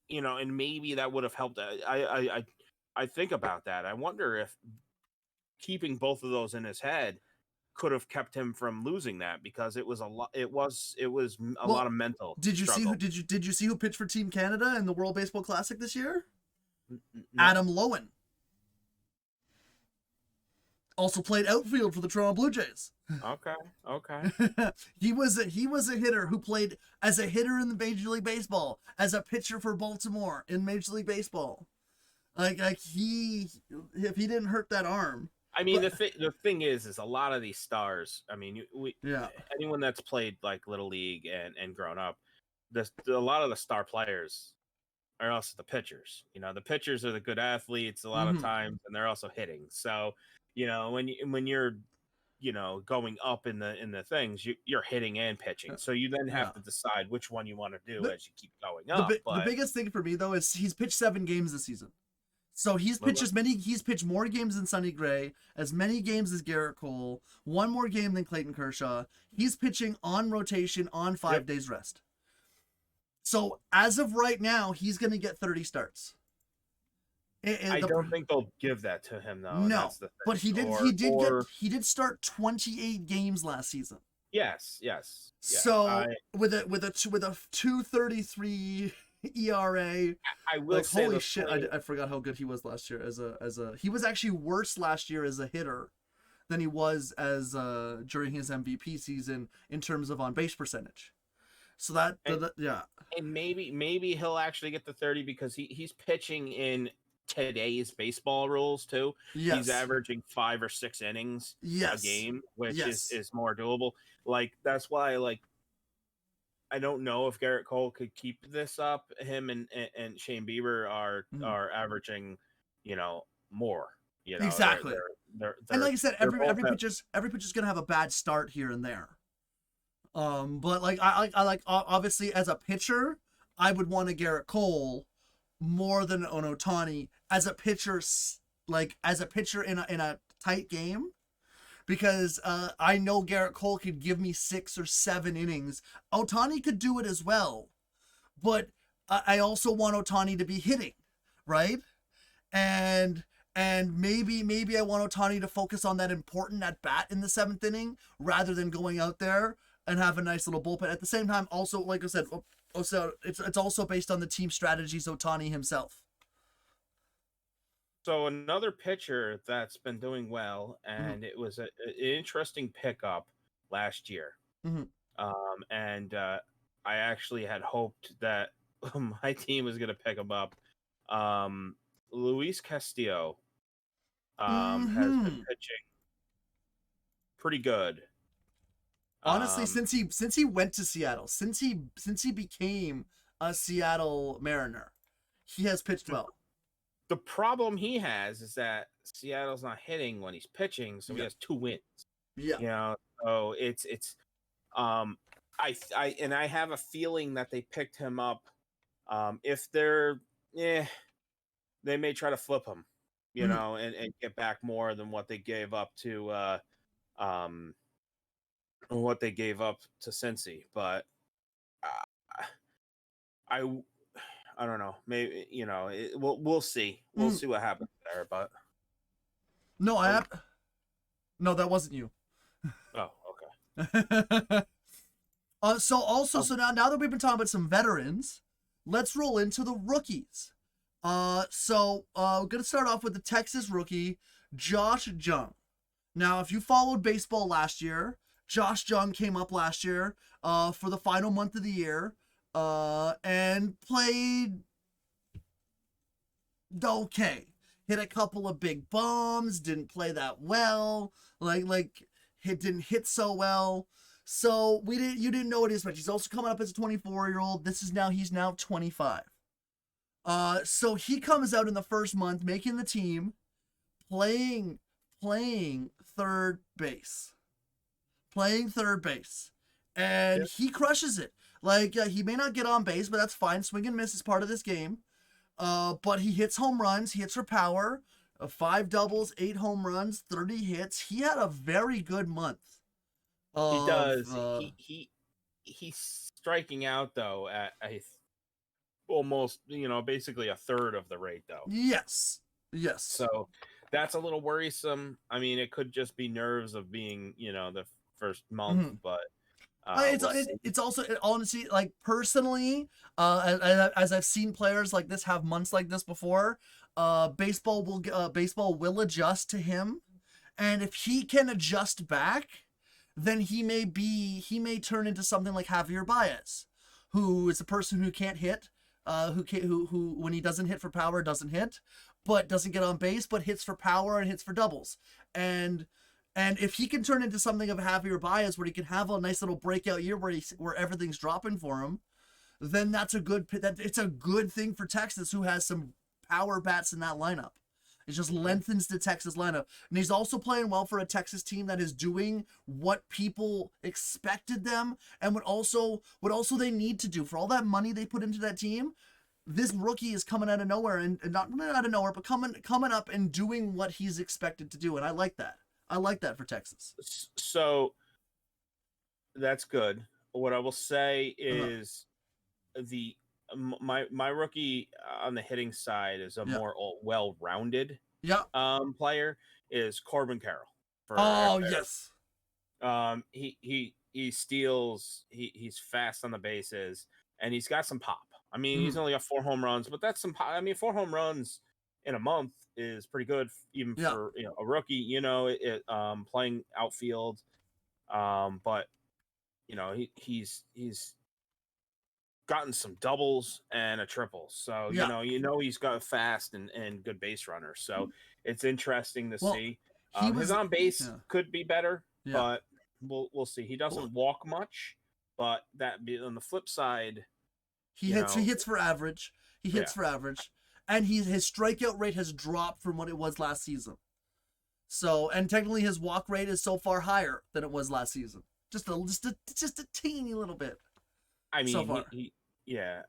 And maybe that would have helped. I think about that. I wonder if keeping both of those in his head could have kept him from losing that, because it was a lot. It was a lot of mental. Did you struggle. Did you see who pitched for Team Canada in the World Baseball Classic this year? No. Adam Lowen. Also played outfield for the Toronto Blue Jays. Okay. He was a hitter who played as a hitter in the Major League Baseball, as a pitcher for Baltimore in Major League Baseball. If he didn't hurt that arm. I mean, the thing is a lot of these stars. I mean, anyone that's played like Little League and grown up, a lot of the star players are also the pitchers. The pitchers are the good athletes a lot of times, and they're also hitting. So, when you're, going up in the things, you're hitting and pitching. So you then have to decide which one you want to do as you keep going up. The biggest thing for me though is he's pitched 7 games this season. So he's pitched more games than Sonny Gray, as many games as Garrett Cole, 1 more game than Clayton Kershaw. He's pitching on rotation on 5 days rest. So as of right now, he's going to get 30 starts. I don't think they'll give that to him though. No, but he did start 28 games last season. Yes. Yeah, so with a 2.33 ERA, I will say, holy shit! I forgot how good he was last year he was actually worse last year as a hitter than he was as during his MVP season in terms of on base percentage. So and maybe he'll actually get the 30 because he's pitching in today's baseball rules too. Yes. He's averaging 5 or 6 innings a game, which is more doable. That's why I don't know if Garrett Cole could keep this up. Him and Shane Bieber are averaging, more. Exactly. They're and like I said, every pitcher's gonna have a bad start here and there. But like I like obviously as a pitcher, I would want a Garrett Cole more than an Otani as a pitcher, like as a pitcher in a tight game. Because I know Garrett Cole could give me 6 or 7 innings. Otani could do it as well, but I also want Otani to be hitting, right? And maybe I want Otani to focus on that important at bat in the 7th inning rather than going out there and have a nice little bullpen. At the same time, also like I said, also it's also based on the team strategies Otani himself. So another pitcher that's been doing well, and it was an interesting pickup last year. Mm-hmm. And I actually had hoped that my team was going to pick him up. Luis Castillo has been pitching pretty good. Honestly, since he went to Seattle, since he became a Seattle Mariner, he has pitched well. The problem he has is that Seattle's not hitting when he's pitching, so he has 2 wins. Yeah. You know, so it's I have a feeling that they picked him up. If they're they may try to flip him, you know, and get back more than what they gave up to Cincy. But I don't know. Maybe, you know, we'll see. We'll see what happens there. But no, no, that wasn't you. Oh, okay. So now that we've been talking about some veterans, let's roll into the rookies. We're gonna start off with the Texas rookie, Josh Jung. Now, if you followed baseball last year, Josh Jung came up last year for the final month of the year and played okay. Hit a couple of big bombs, didn't play that well, didn't hit so well. So you didn't know what he was, but he's also coming up as a 24-year-old. He's now 25. So he comes out in the first month, making the team, playing third base. And he crushes it. He may not get on base, but that's fine. Swing and miss is part of this game. But he hits home runs. He hits for power. 5 doubles, 8 home runs, 30 hits. He had a very good month. He does. He's striking out though at almost, basically a third of the rate though. Yes. So that's a little worrisome. I mean, it could just be nerves of being, the first month, but it's also honestly, like, personally, as I've seen players like this have months like this before, baseball will adjust to him, and if he can adjust back, then he may turn into something like Javier Baez, who is a person who can't hit, who when he doesn't hit for power doesn't hit, but doesn't get on base, but hits for power and hits for doubles. And if he can turn into something of Javier Baez, where he can have a nice little breakout year where everything's dropping for him, then it's a good thing for Texas, who has some power bats in that lineup. It just lengthens the Texas lineup. And he's also playing well for a Texas team that is doing what people expected them, and what also they need to do. For all that money they put into that team, this rookie is coming out of nowhere, and not out of nowhere, but coming up and doing what he's expected to do. And I like that. I like that for Texas. So that's good. What I will say is my rookie on the hitting side is a more well-rounded player, is Corbin Carroll. Yes. He steals, he's fast on the bases, and he's got some pop. I mean, he's only got 4 home runs, but that's some pop. I mean, 4 home runs in a month is pretty good, even for a rookie, playing outfield. But he's gotten some doubles and a triple, so he's got fast and good base runner. So it's interesting to see. His on base could be better, but we'll see. He doesn't walk much, but on the flip side, he hits for average. And his strikeout rate has dropped from what it was last season. So, and technically his walk rate is so far higher than it was last season. just a teeny little bit. I So mean, far. yeah,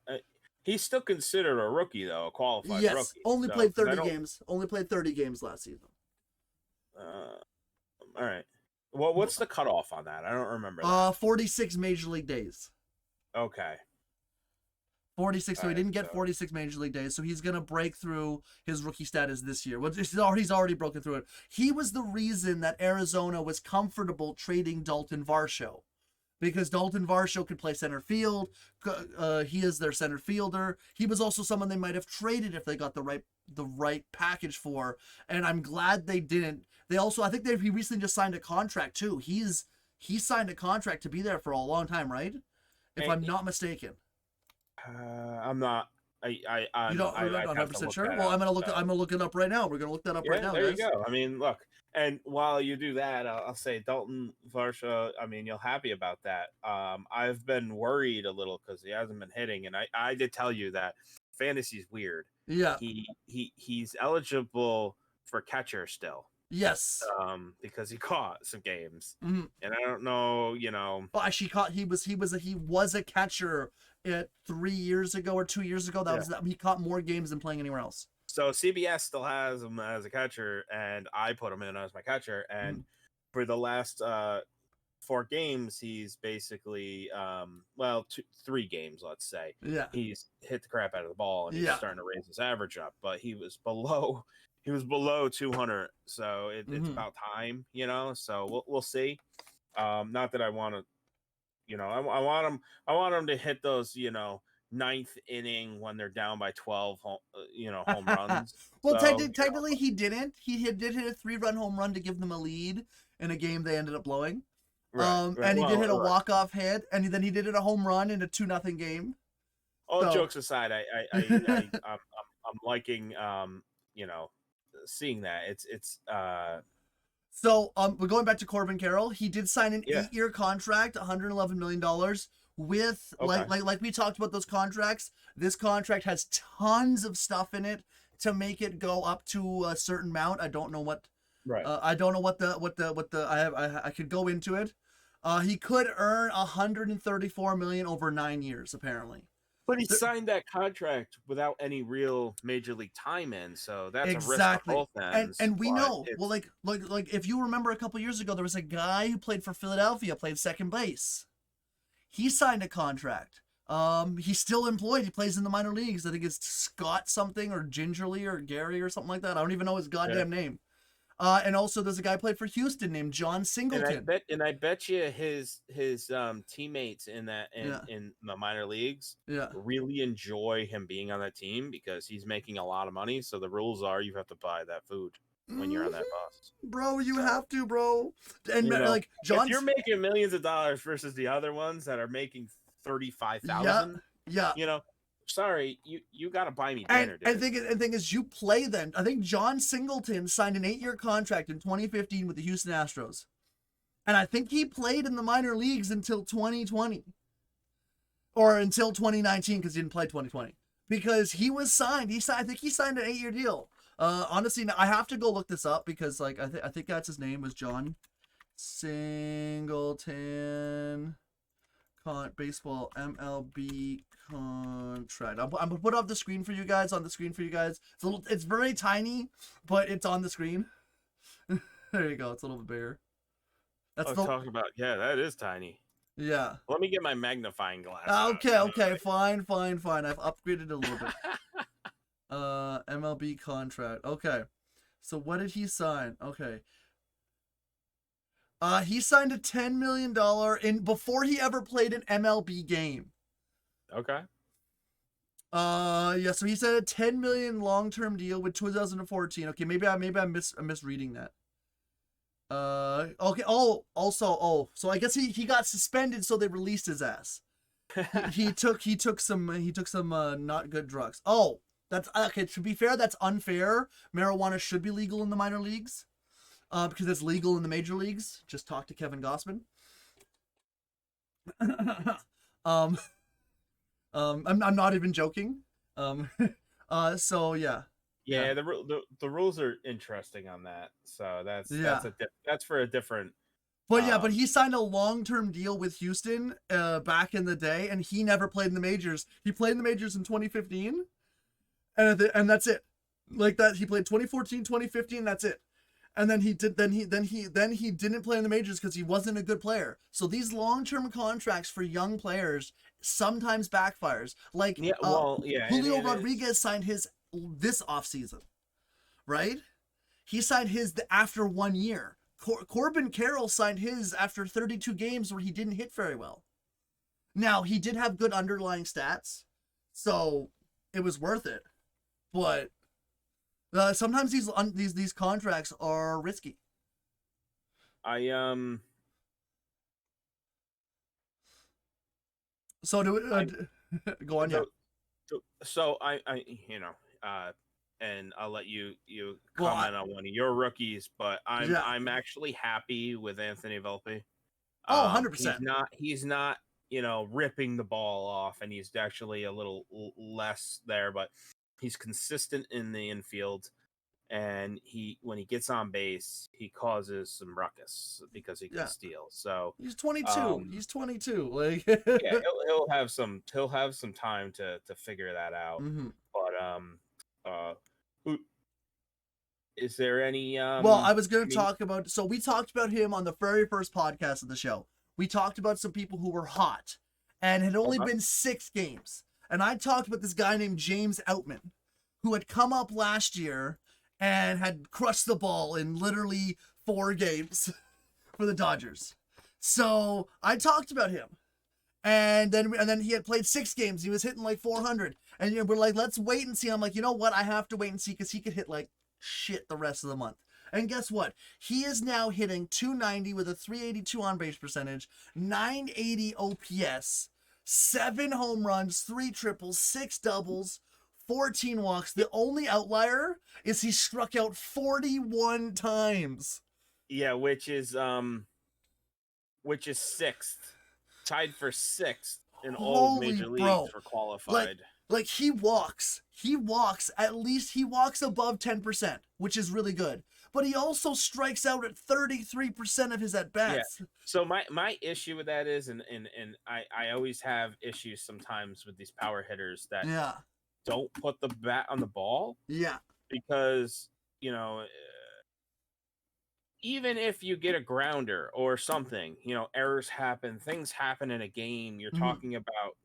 he's still considered a rookie though, a qualified Yes, rookie. only So, played 'cause I 30 don't. games. Only played 30 games last season. All right. Well, what's the cutoff on that? I don't remember that. 46 major league days. Okay. 46. All So he right. didn't get So 46 major league days. So he's gonna break through his rookie status this year. Well, he's already broken through it. He was the reason that Arizona was comfortable trading Dalton Varsho, because Dalton Varsho could play center field. He is their center fielder. He was also someone they might have traded if they got the right package for. And I'm glad they didn't. They also, I think he recently just signed a contract too. He signed a contract to be there for a long time, right? If I'm not mistaken. I'm not. You're not I'd have to 100% look sure? that Well, up. I'm gonna look it up right now. We're gonna look that up right Yeah, now, there you guys. go. I mean, look, and while you do that, I'll say Dalton Varsha. I mean, you're happy about that. I've been worried a little because he hasn't been hitting, and I did tell you that fantasy's weird. Yeah. He's eligible for catcher still. Yes. Because he caught some games, Mm-hmm. and I don't know, you know. Well, actually, he was a catcher 3 years ago or 2 years ago. He caught more games than playing anywhere else. So CBS still has him as a catcher, and I put him in as my catcher. And for the last 4 games, he's basically 3 games, let's say. Yeah, he's hit the crap out of the ball, and he's starting to raise his average up. But he was below 200, so it's about time, you know. So we'll see. Not that I want to, you know, I want him to hit those, you know, 9th inning when they're down by 12, home runs. Well, technically he didn't. He did hit a 3-run home run to give them a lead in a game they ended up blowing. Right. And he did hit a walk-off hit, and then he did hit a home run in a 2-0 game. All jokes aside, I'm liking seeing that. It's So we're going back to Corbin Carroll. He did sign an 8-year contract, $111 million. With like we talked about those contracts. This contract has tons of stuff in it to make it go up to a certain amount. I don't know what. Right. I don't know what the I could go into it. He could earn $134 million over 9 years apparently. But he signed that contract without any real major league time in, so that's a risk on both ends. And we know, well, like if you remember a couple years ago, there was a guy who played for Philadelphia, played second base. He signed a contract. He's still employed. He plays in the minor leagues. I think it's Scott something or Gingerly or Gary or something like that. I don't even know his goddamn name. And also there's a guy who played for Houston named John Singleton. And I bet you his teammates in the minor leagues really enjoy him being on that team because he's making a lot of money. So the rules are you have to buy that food when you're on that bus. Bro, you have to, bro. And like John, if you're making millions of dollars versus the other ones that are making 35,000, you know, sorry, you got to buy me dinner. And thing is, you play them. I think John Singleton signed an 8-year contract in 2015 with the Houston Astros, and I think he played in the minor leagues until 2020, or until 2019 because he didn't play 2020 because he was signed. I think he signed an 8-year deal. Honestly, I have to go look this up because like I think that's his name was John Singleton. Baseball MLB contract. I'm gonna put it on the screen for you guys. It's very tiny, but it's on the screen. There you go. It's a little bit bigger. Talking about that is tiny. Yeah. Let me get my magnifying glass. Okay, fine. I've upgraded a little bit. MLB contract. Okay. So what did he sign? Okay. He signed a $10 million before he ever played an MLB game. Okay. So he signed a $10 million long-term deal with 2014. Okay, maybe I'm misreading that. Okay. So I guess he got suspended, so they released his ass. he took some not good drugs. Oh, that's okay. To be fair, that's unfair. Marijuana should be legal in the minor leagues. Because it's legal in the major leagues. Just talk to Kevin Gossman. I'm not even joking. So yeah. Yeah, the rules are interesting on that. So that's for a different But yeah, but he signed a long-term deal with Houston back in the day, and he never played in the majors. He played in the majors in 2015, and that's it. Like that, he played 2014, 2015. That's it. And then he didn't play in the majors because he wasn't a good player. So these long-term contracts for young players sometimes backfires. Like Julio Rodriguez signed his this offseason, right? He signed his after 1 year. Corbin Carroll signed his after 32 games where he didn't hit very well. Now, he did have good underlying stats, so it was worth it. But sometimes these contracts are risky. So go on, yeah. So I and I'll let you comment on one of your rookies, but I'm actually happy with Anthony Volpe. 100%. He's not ripping the ball off, and he's actually a little less there, but he's consistent in the infield, and when he gets on base, he causes some ruckus because he can steal. So he's 22. He's 22. Like yeah, he'll have some time to figure that out. Mm-hmm. But is there any well, I was going to talk about, so we talked about him on the very first podcast of the show. We talked about some people who were hot and had only been 6 games. And I talked about this guy named James Outman, who had come up last year and had crushed the ball in literally 4 games for the Dodgers. So I talked about him. And then he had played 6 games. He was hitting like 400. And we're like, let's wait and see. I'm like, you know what? I have to wait and see because he could hit like shit the rest of the month. And guess what? He is now hitting 290 with a 382 on base percentage, 980 OPS, 7 home runs, 3 triples, 6 doubles, 14 walks. The only outlier is he struck out 41 times. Yeah, which is 6th. Tied for 6th in all major leagues for qualified. Like he walks above 10%, which is really good. But he also strikes out at 33% of his at bats. Yeah. So my issue with that is, and I always have issues sometimes with these power hitters that don't put the bat on the ball. Yeah. Because even if you get a grounder or something, errors happen, things happen in a game. You're talking about,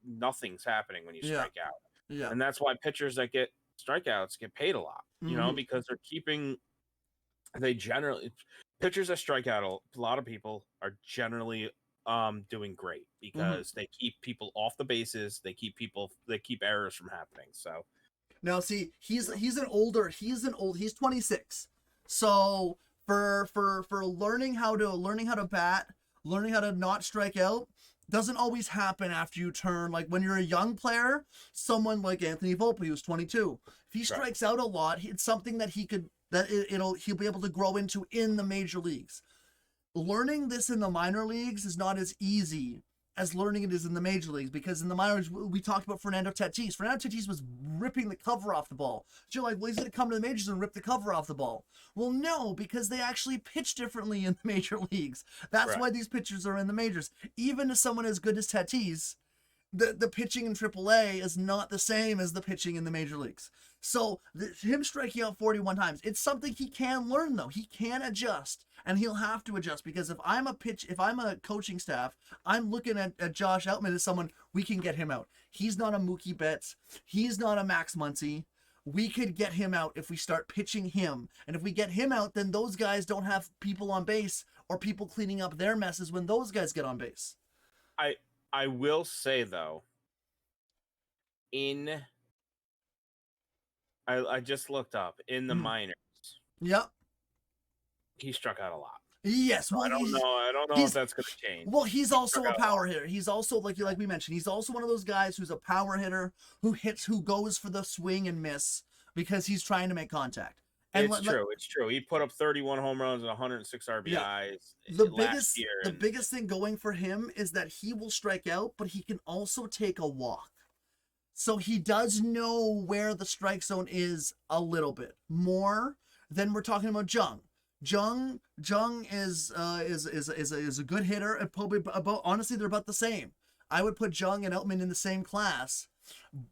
nothing's happening when you strike out. Yeah. And that's why pitchers that get strikeouts get paid a lot, because pitchers that strike out, a lot of people are generally doing great because they keep people off the bases. They keep errors from happening. So now see, he's 26. So for learning how to bat, learning how to not strike out doesn't always happen after you turn. Like when you're a young player, someone like Anthony Volpe, who's 22, if he strikes out a lot, it's something that he'll be able to grow into in the major leagues. Learning this in the minor leagues is not as easy as learning it is in the major leagues, because in the minors, we talked about Fernando Tatis. Fernando Tatis was ripping the cover off the ball. So you're like, well, he's going to come to the majors and rip the cover off the ball. Well, no, because they actually pitch differently in the major leagues. That's why these pitchers are in the majors. Even to someone as good as Tatis, the pitching in AAA is not the same as the pitching in the major leagues. So him striking out 41 times, it's something he can learn, though. He can adjust, and he'll have to adjust, because if I'm a coaching staff, I'm looking at Josh Outman as someone, we can get him out. He's not a Mookie Betts. He's not a Max Muncy. We could get him out if we start pitching him. And if we get him out, then those guys don't have people on base or people cleaning up their messes when those guys get on base. I will say, though, I just looked up in the minors. Yep. He struck out a lot. Yes. So well, I don't know if that's going to change. Well, he's also a power hitter. He's also, like we mentioned, he's also one of those guys who's a power hitter who goes for the swing and miss because he's trying to make contact. And it's true. He put up 31 home runs and 106 RBIs last year. The biggest thing going for him is that he will strike out, but he can also take a walk. So he does know where the strike zone is a little bit more than we're talking about Jung. Jung is a good hitter, and probably about, honestly they're about the same. I would put Jung and Outman in the same class,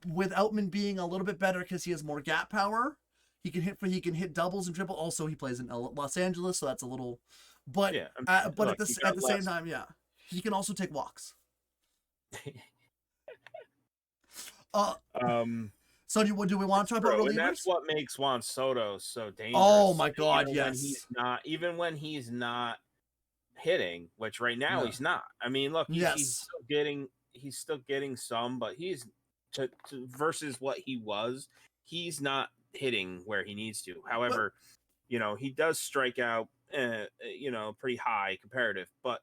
with Outman being a little bit better because he has more gap power. He can hit doubles and triple. Also, he plays in Los Angeles, so that's a little. But Yeah, I mean, but look, you at got the same less. time, yeah, he can also take walks. Uh, um, so do we want to talk about True, and that's relievers? what makes Juan Soto so Oh dangerous. my God, yes. Even when he's not hitting, which right now Yeah. he's not. I mean, look, Yes. he's still getting some, but he's to versus what he was, he's not hitting where he needs to. But However, he does strike out, pretty high comparative, but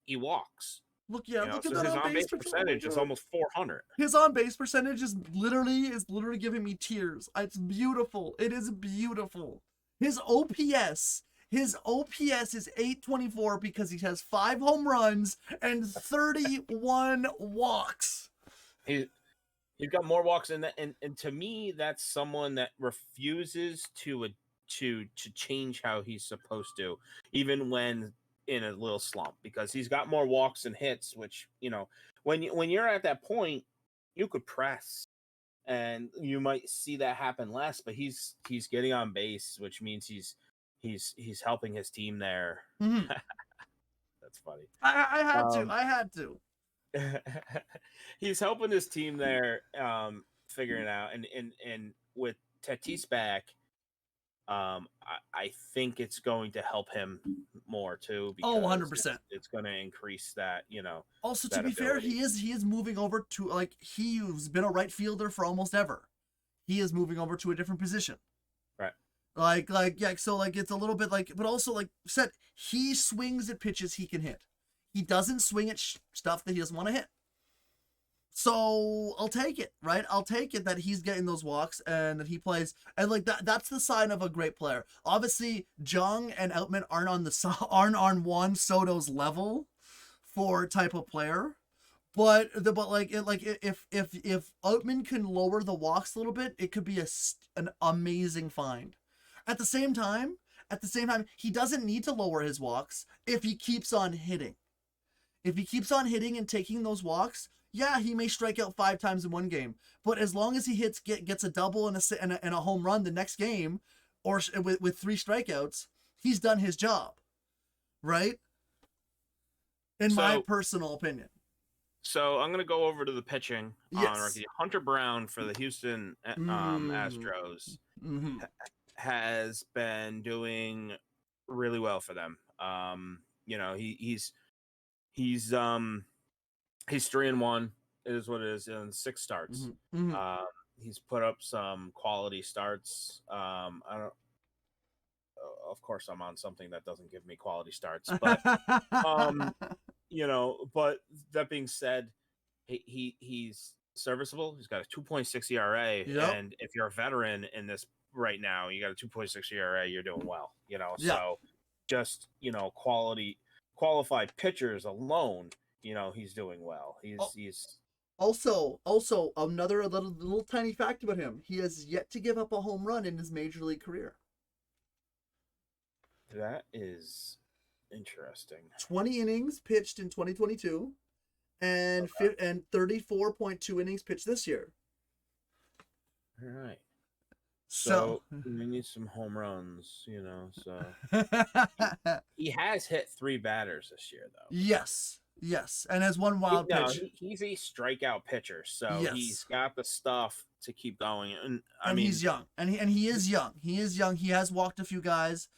he walks. look, yeah, look at So that his on on base base percentage. Oh my percentage is God. almost 400. His on base percentage is literally giving me tears. It's beautiful. It is beautiful. His OPS, his OPS is 824 because he has 5 home runs and 31 walks. He he's got more walks in that, and to me, that's someone that refuses to change how he's supposed to, even when in a little slump, because he's got more walks and hits. Which when you're at that point, you could press, and you might see that happen less. But he's getting on base, which means he's helping his team there. Mm-hmm. That's funny. I had to. Um, I had to. he's helping his team there, figuring it out, and with Tatis back, I think it's going to help him more too, Oh, because 100%. it's going to increase that Also, to that be fair, ability. he is moving over to, like, he's been a right fielder for almost ever. He is moving over to a different position. Right. Yeah, so like it's a little bit like, but also like said, he swings at pitches he can hit. He doesn't swing at stuff that he doesn't want to hit. So I'll take it, right? I'll take it that he's getting those walks and that he plays, and like that's the sign of a great player. Obviously, Jung and Outman aren't on Juan Soto's level for type of player. But if Outman can lower the walks a little bit, it could be an amazing find. At the same time, he doesn't need to lower his walks if he keeps on hitting. If he keeps on hitting and taking those walks, yeah, he may strike out 5 times in one game. But as long as he gets a double and a home run the next game, or with 3 strikeouts, he's done his job, right? In my personal opinion. So I'm going to go over to the pitching on Yes. rookie. Hunter Brown for the Houston Astros Mm-hmm. has been doing really well for them. He's 3-1 is what it is in 6 starts. Mm-hmm. Mm-hmm. He's put up some quality starts. I don't. Of course, I'm on something that doesn't give me quality starts, but But that being said, he's serviceable. He's got a 2.6 ERA, Yep. and if you're a veteran in this right now, you got a 2.6 ERA, you're doing well. Yeah. So just qualified pitchers alone, he's doing well. He's Also, another little tiny fact about him: he has yet to give up a home run in his major league career. That is interesting. 20 innings pitched in 2022, and Okay. and 34.2 innings pitched this year. All right. So we need some home runs, So he has hit 3 batters this year, though. yes, and has one wild pitch. He's a strikeout pitcher, so Yes. he's got the stuff to keep going. And he's young, and he is young. He is young. He has walked a few guys.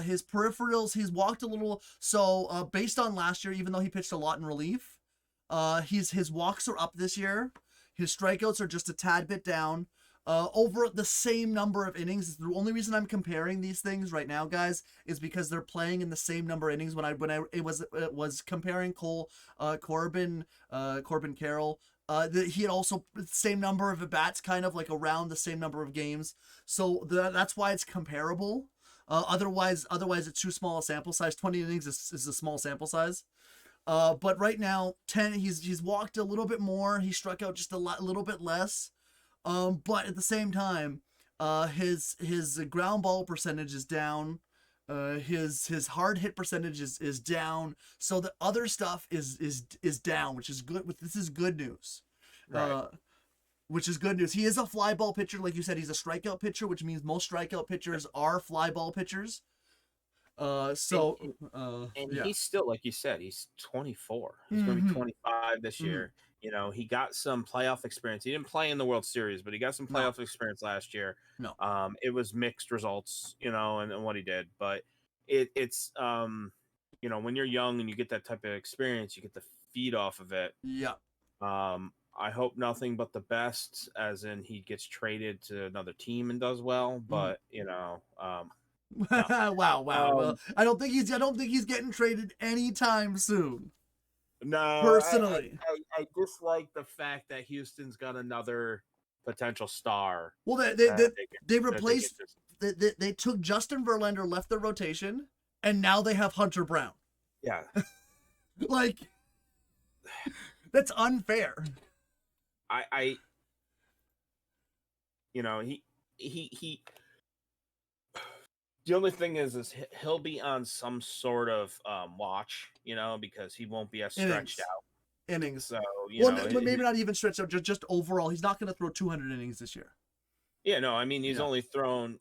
His peripherals, he's walked a little. So based on last year, even though he pitched a lot in relief, his walks are up this year. His strikeouts are just a tad bit down. Over the same number of innings. The only reason I'm comparing these things right now, guys, is because they're playing in the same number of innings. When it was comparing Corbin Carroll. He had also the same number of at bats, kind of like around the same number of games. So that's why it's comparable. Otherwise it's too small a sample size. 20 innings is a small sample size. But right now, 10. He's walked a little bit more. He struck out just a little bit less. But at the same time, his ground ball percentage is down. His hard hit percentage is down. So the other stuff is down, which is good. This is good news. Right. Which is good news. He is a fly ball pitcher, like you said. He's a strikeout pitcher, which means most strikeout pitchers are fly ball pitchers. So And yeah. he's still, like you said, he's 24. He's going to be Mm-hmm. 25 this Mm-hmm. year. You know, he got some playoff experience. He didn't play in the World Series, but he got some No. playoff experience last year. No. It was mixed results, you know, and what he did. But it's you know, when you're young and you get that type of experience, you get to feed off of it. Yeah. I hope nothing but the best, as in he gets traded to another team and does well. But you know, no. Wow. Well, I don't think he's getting traded anytime soon. No, Personally. I dislike the fact that Houston's got another potential star. Well, they replaced. They took Justin Verlander, left the rotation, and now they have Hunter Brown. Yeah. Like, that's unfair. I you know, he the only thing is he'll be on some sort of watch, you know, because he won't be as stretched out. Innings. So, you know, maybe not even stretched out, just overall. He's not going to throw 200 innings this year. Yeah, no, I mean, he only threw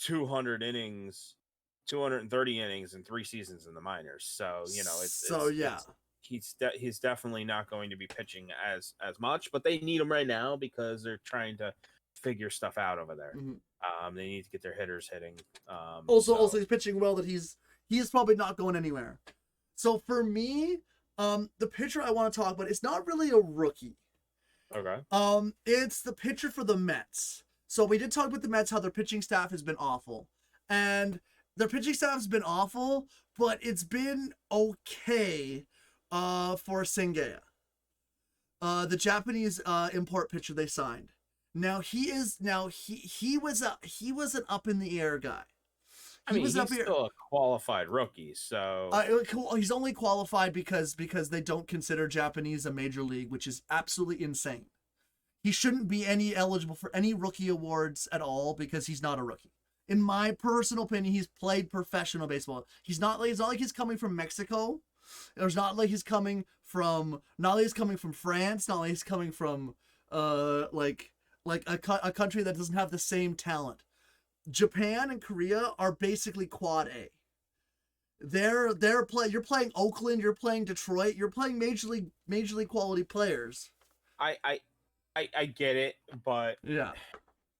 200 innings, 230 innings in 3 seasons in the minors. So, you know, he's definitely not going to be pitching as much, but they need him right now because they're trying to figure stuff out over there. Mm-hmm. They need to get their hitters hitting. Also he's pitching well, that he's probably not going anywhere. So for me, the pitcher I want to talk about, it's not really a rookie. Okay. It's the pitcher for the Mets. So we did talk about the Mets, how their pitching staff has been awful. And their pitching staff has been awful, but it's been okay for Sengaya. The Japanese import pitcher they signed. Now he was an up in the air guy. He's still a qualified rookie, so he's only qualified because they don't consider Japanese a major league, which is absolutely insane. He shouldn't be eligible for any rookie awards at all because he's not a rookie. In my personal opinion, he's played professional baseball. It's not like he's coming from Mexico. It's not like he's coming from France. Not like he's coming from a country that doesn't have the same talent. Japan and Korea are basically quad A. You're playing Oakland, you're playing Detroit, you're playing major league quality players. I get it, but yeah,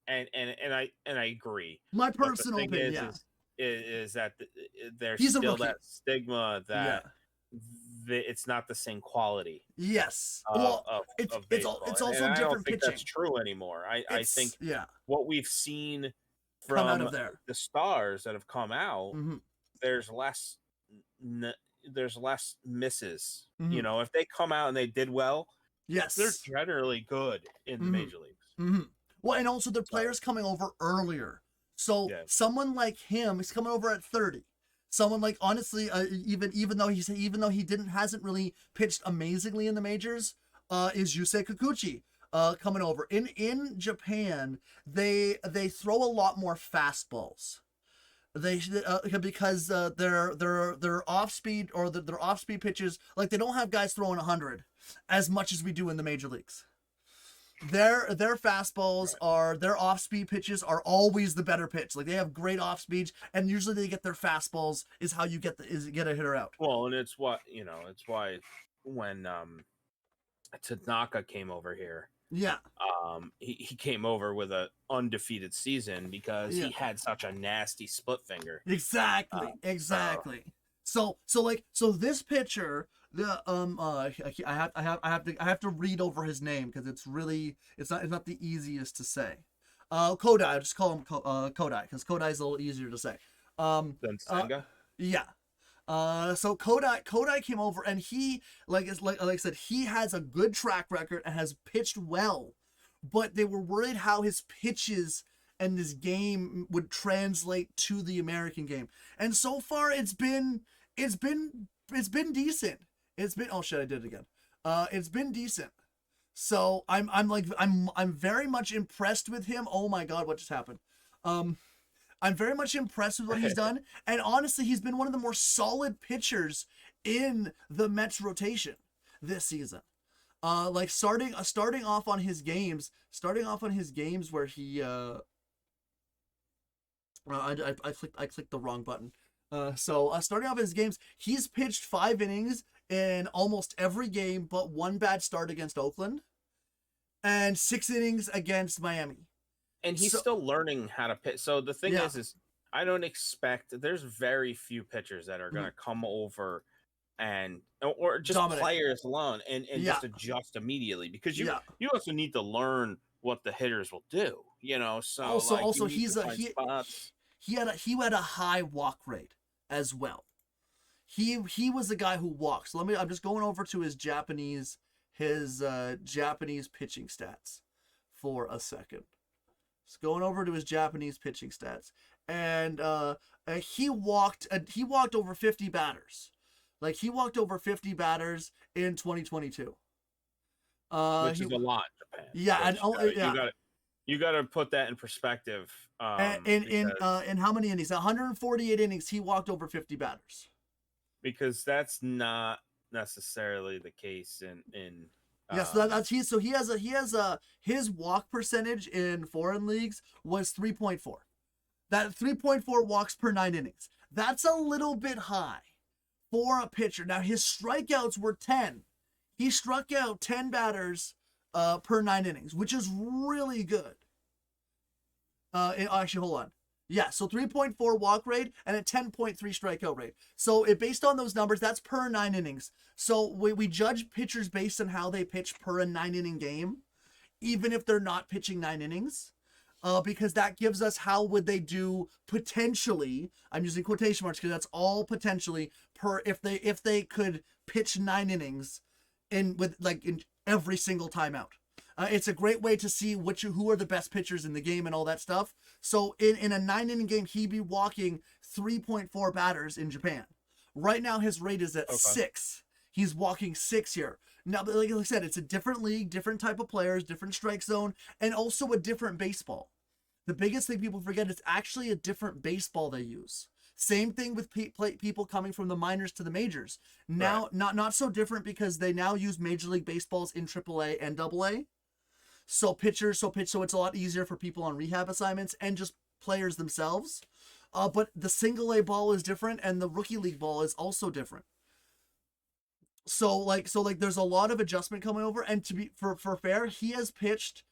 and I agree. My personal opinion is that there's He's still that stigma that it's not the same quality. Yes. Of it's baseball. also and different I don't think pitching. That's true anymore. I think what we've seen from come out of there, the stars that have come out, mm-hmm. there's less misses. Mm-hmm. You know, if they come out and they did well, yes, they're generally good in the major leagues. Mm-hmm. Well, and also the players coming over earlier. So someone like him is coming over at 30. Someone like, honestly, even though he hasn't really pitched amazingly in the majors, is Yusei Kikuchi coming over. In Japan, they throw a lot more fastballs. They because their off speed or their off speed pitches, like, they don't have guys throwing 100 as much as we do in the major leagues. Their fastballs their off speed pitches are always the better pitch. Like, they have great off speeds, and usually they get their fastballs is how you get a hitter out. Well, and it's why when Tanaka came over here, he came over with an undefeated season because he had such a nasty split finger. Exactly. So this pitcher, I have to read over his name because it's not the easiest to say. Kodai, I just call him Kodai because Kodai is a little easier to say. Than Senga? So Kodai came over, and he, like I said, he has a good track record and has pitched well, but they were worried how his pitches and his game would translate to the American game. And so far it's been decent. Oh shit, I did it again. It's been decent. So I'm very much impressed with him. Oh my god, what just happened? I'm very much impressed with what he's done. And honestly, he's been one of the more solid pitchers in the Mets rotation this season. Like starting off on his games where he I clicked the wrong button. Starting off his games, he's pitched 5 innings in almost every game but one bad start against Oakland and 6 innings against Miami. And he's still learning how to pitch. So the thing is I don't expect, there's very few pitchers that are going to come over and or just dominate. Players alone and just adjust immediately, because you also need to learn what the hitters will do, so also he had a high walk rate as well. He was the guy who walks. I'm just going over to his Japanese pitching stats for a second. Just going over to his Japanese pitching stats, and he walked over 50 batters. Like, he walked over 50 batters in 2022. Which is a lot, Japan. Yeah, you got to put that in perspective. In how many innings? 148 innings. He walked over 50 batters. Because that's not necessarily the case in. His walk percentage in foreign leagues was 3.4. That 3.4 walks per 9 innings. That's a little bit high for a pitcher. Now, his strikeouts were 10. He struck out 10 batters per 9 innings, which is really good. Actually, hold on. Yeah, so 3.4 walk rate and a 10.3 strikeout rate. So based on those numbers, that's per 9 innings. So we judge pitchers based on how they pitch per a 9-inning game, even if they're not pitching 9 innings. Because that gives us how would they do potentially. I'm using quotation marks because that's all potentially if they could pitch 9 innings in every single time out. It's a great way to see who are the best pitchers in the game and all that stuff. So in a 9-inning game, he'd be walking 3.4 batters in Japan. Right now, his rate is at 6. He's walking 6 here. Now, like I said, it's a different league, different type of players, different strike zone, and also a different baseball. The biggest thing people forget is actually a different baseball they use. Same thing with people coming from the minors to the majors. Now, right. not so different because they now use Major League Baseballs in AAA and AA. So it's a lot easier for people on rehab assignments and just players themselves. But the single A ball is different and the rookie league ball is also different. So there's a lot of adjustment coming over, and to be for fair, he has pitched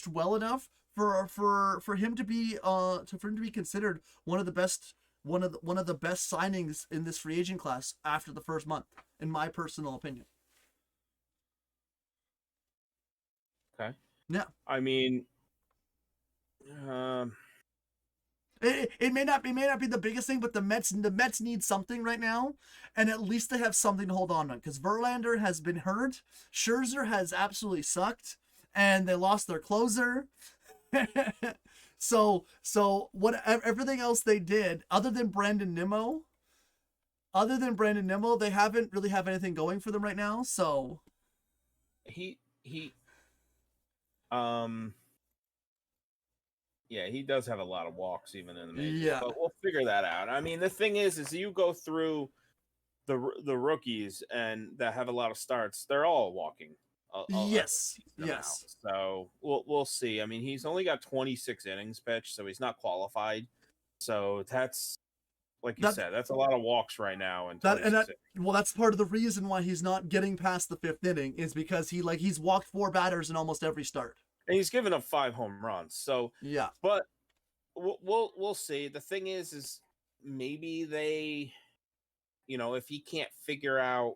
well enough for him to be considered one of the best signings in this free agent class after the first month, in my personal opinion. Okay. Yeah. I mean, it may not be the biggest thing, but the Mets need something right now, and at least they have something to hold on to, because Verlander has been hurt, Scherzer has absolutely sucked, and they lost their closer. so everything else they did, other than Brandon Nimmo, they haven't really have anything going for them right now. So he does have a lot of walks even in the majors, but we'll figure that out. I mean, the thing is you go through the rookies and that have a lot of starts, they're all walking. Yes. So we'll see. I mean, he's only got 26 innings pitched, so he's not qualified. So that's, like you said, that's a lot of walks right now. That's part of the reason why he's not getting past the 5th inning, is because he's walked 4 batters in almost every start. And he's given up 5 home runs. So yeah, but we'll see. The thing is maybe they, if he can't figure out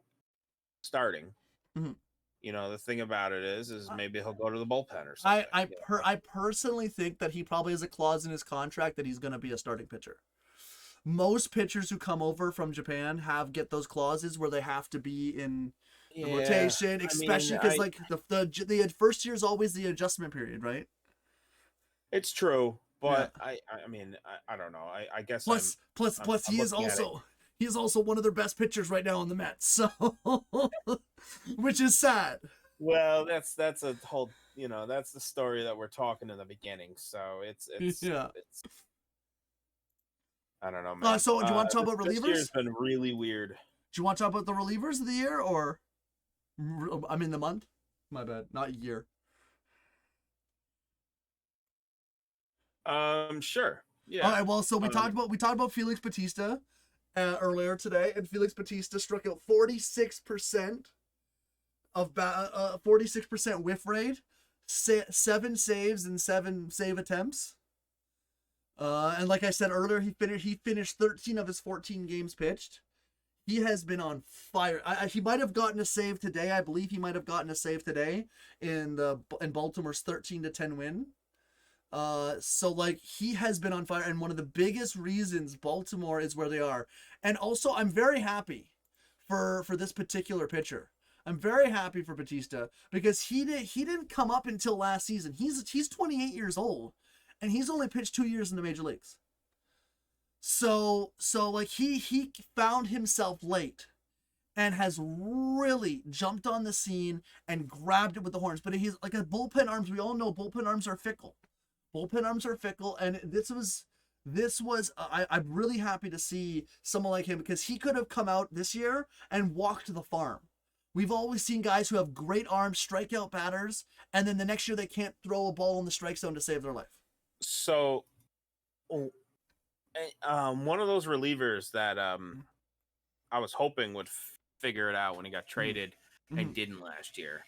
starting. Mm-hmm. The thing about it is maybe he'll go to the bullpen or something. I personally think that he probably has a clause in his contract that he's going to be a starting pitcher. Most pitchers who come over from Japan get those clauses where they have to be in the rotation, especially because the first year is always the adjustment period, right? It's true, but I don't know. I guess plus he is also one of their best pitchers right now on the Mets, so which is sad. Well, that's a whole, that's the story that we're talking in the beginning. So it's I don't know, man. So do you want to talk about This year's relievers? been really weird. Do you want to talk about the relievers of the year, or I mean the month? My bad, not year. Sure. All Yeah. right. Well, so we talked about Felix Bautista earlier today, and Felix Bautista struck out 46% of 46% whiff rate, 7 saves and 7 save attempts. And like I said earlier, he finished 13 of his 14 games pitched. He has been on fire. He might have gotten a save today. I believe he might have gotten a save today in Baltimore's 13-10 win. So like he has been on fire, and one of the biggest reasons Baltimore is where they are. And also, I'm very happy for this particular pitcher. I'm very happy for Batista because he didn't come up until last season. He's 28 years old, and he's only pitched 2 years in the major leagues. So like he found himself late and has really jumped on the scene and grabbed it with the horns. But he's like a bullpen arms. We all know bullpen arms are fickle. Bullpen arms are fickle, and this was I'm really happy to see someone like him because he could have come out this year and walked the farm. We've always seen guys who have great arms, strikeout batters, and then the next year they can't throw a ball in the strike zone to save their life. So, one of those relievers that I was hoping would figure it out when he got traded and didn't last year.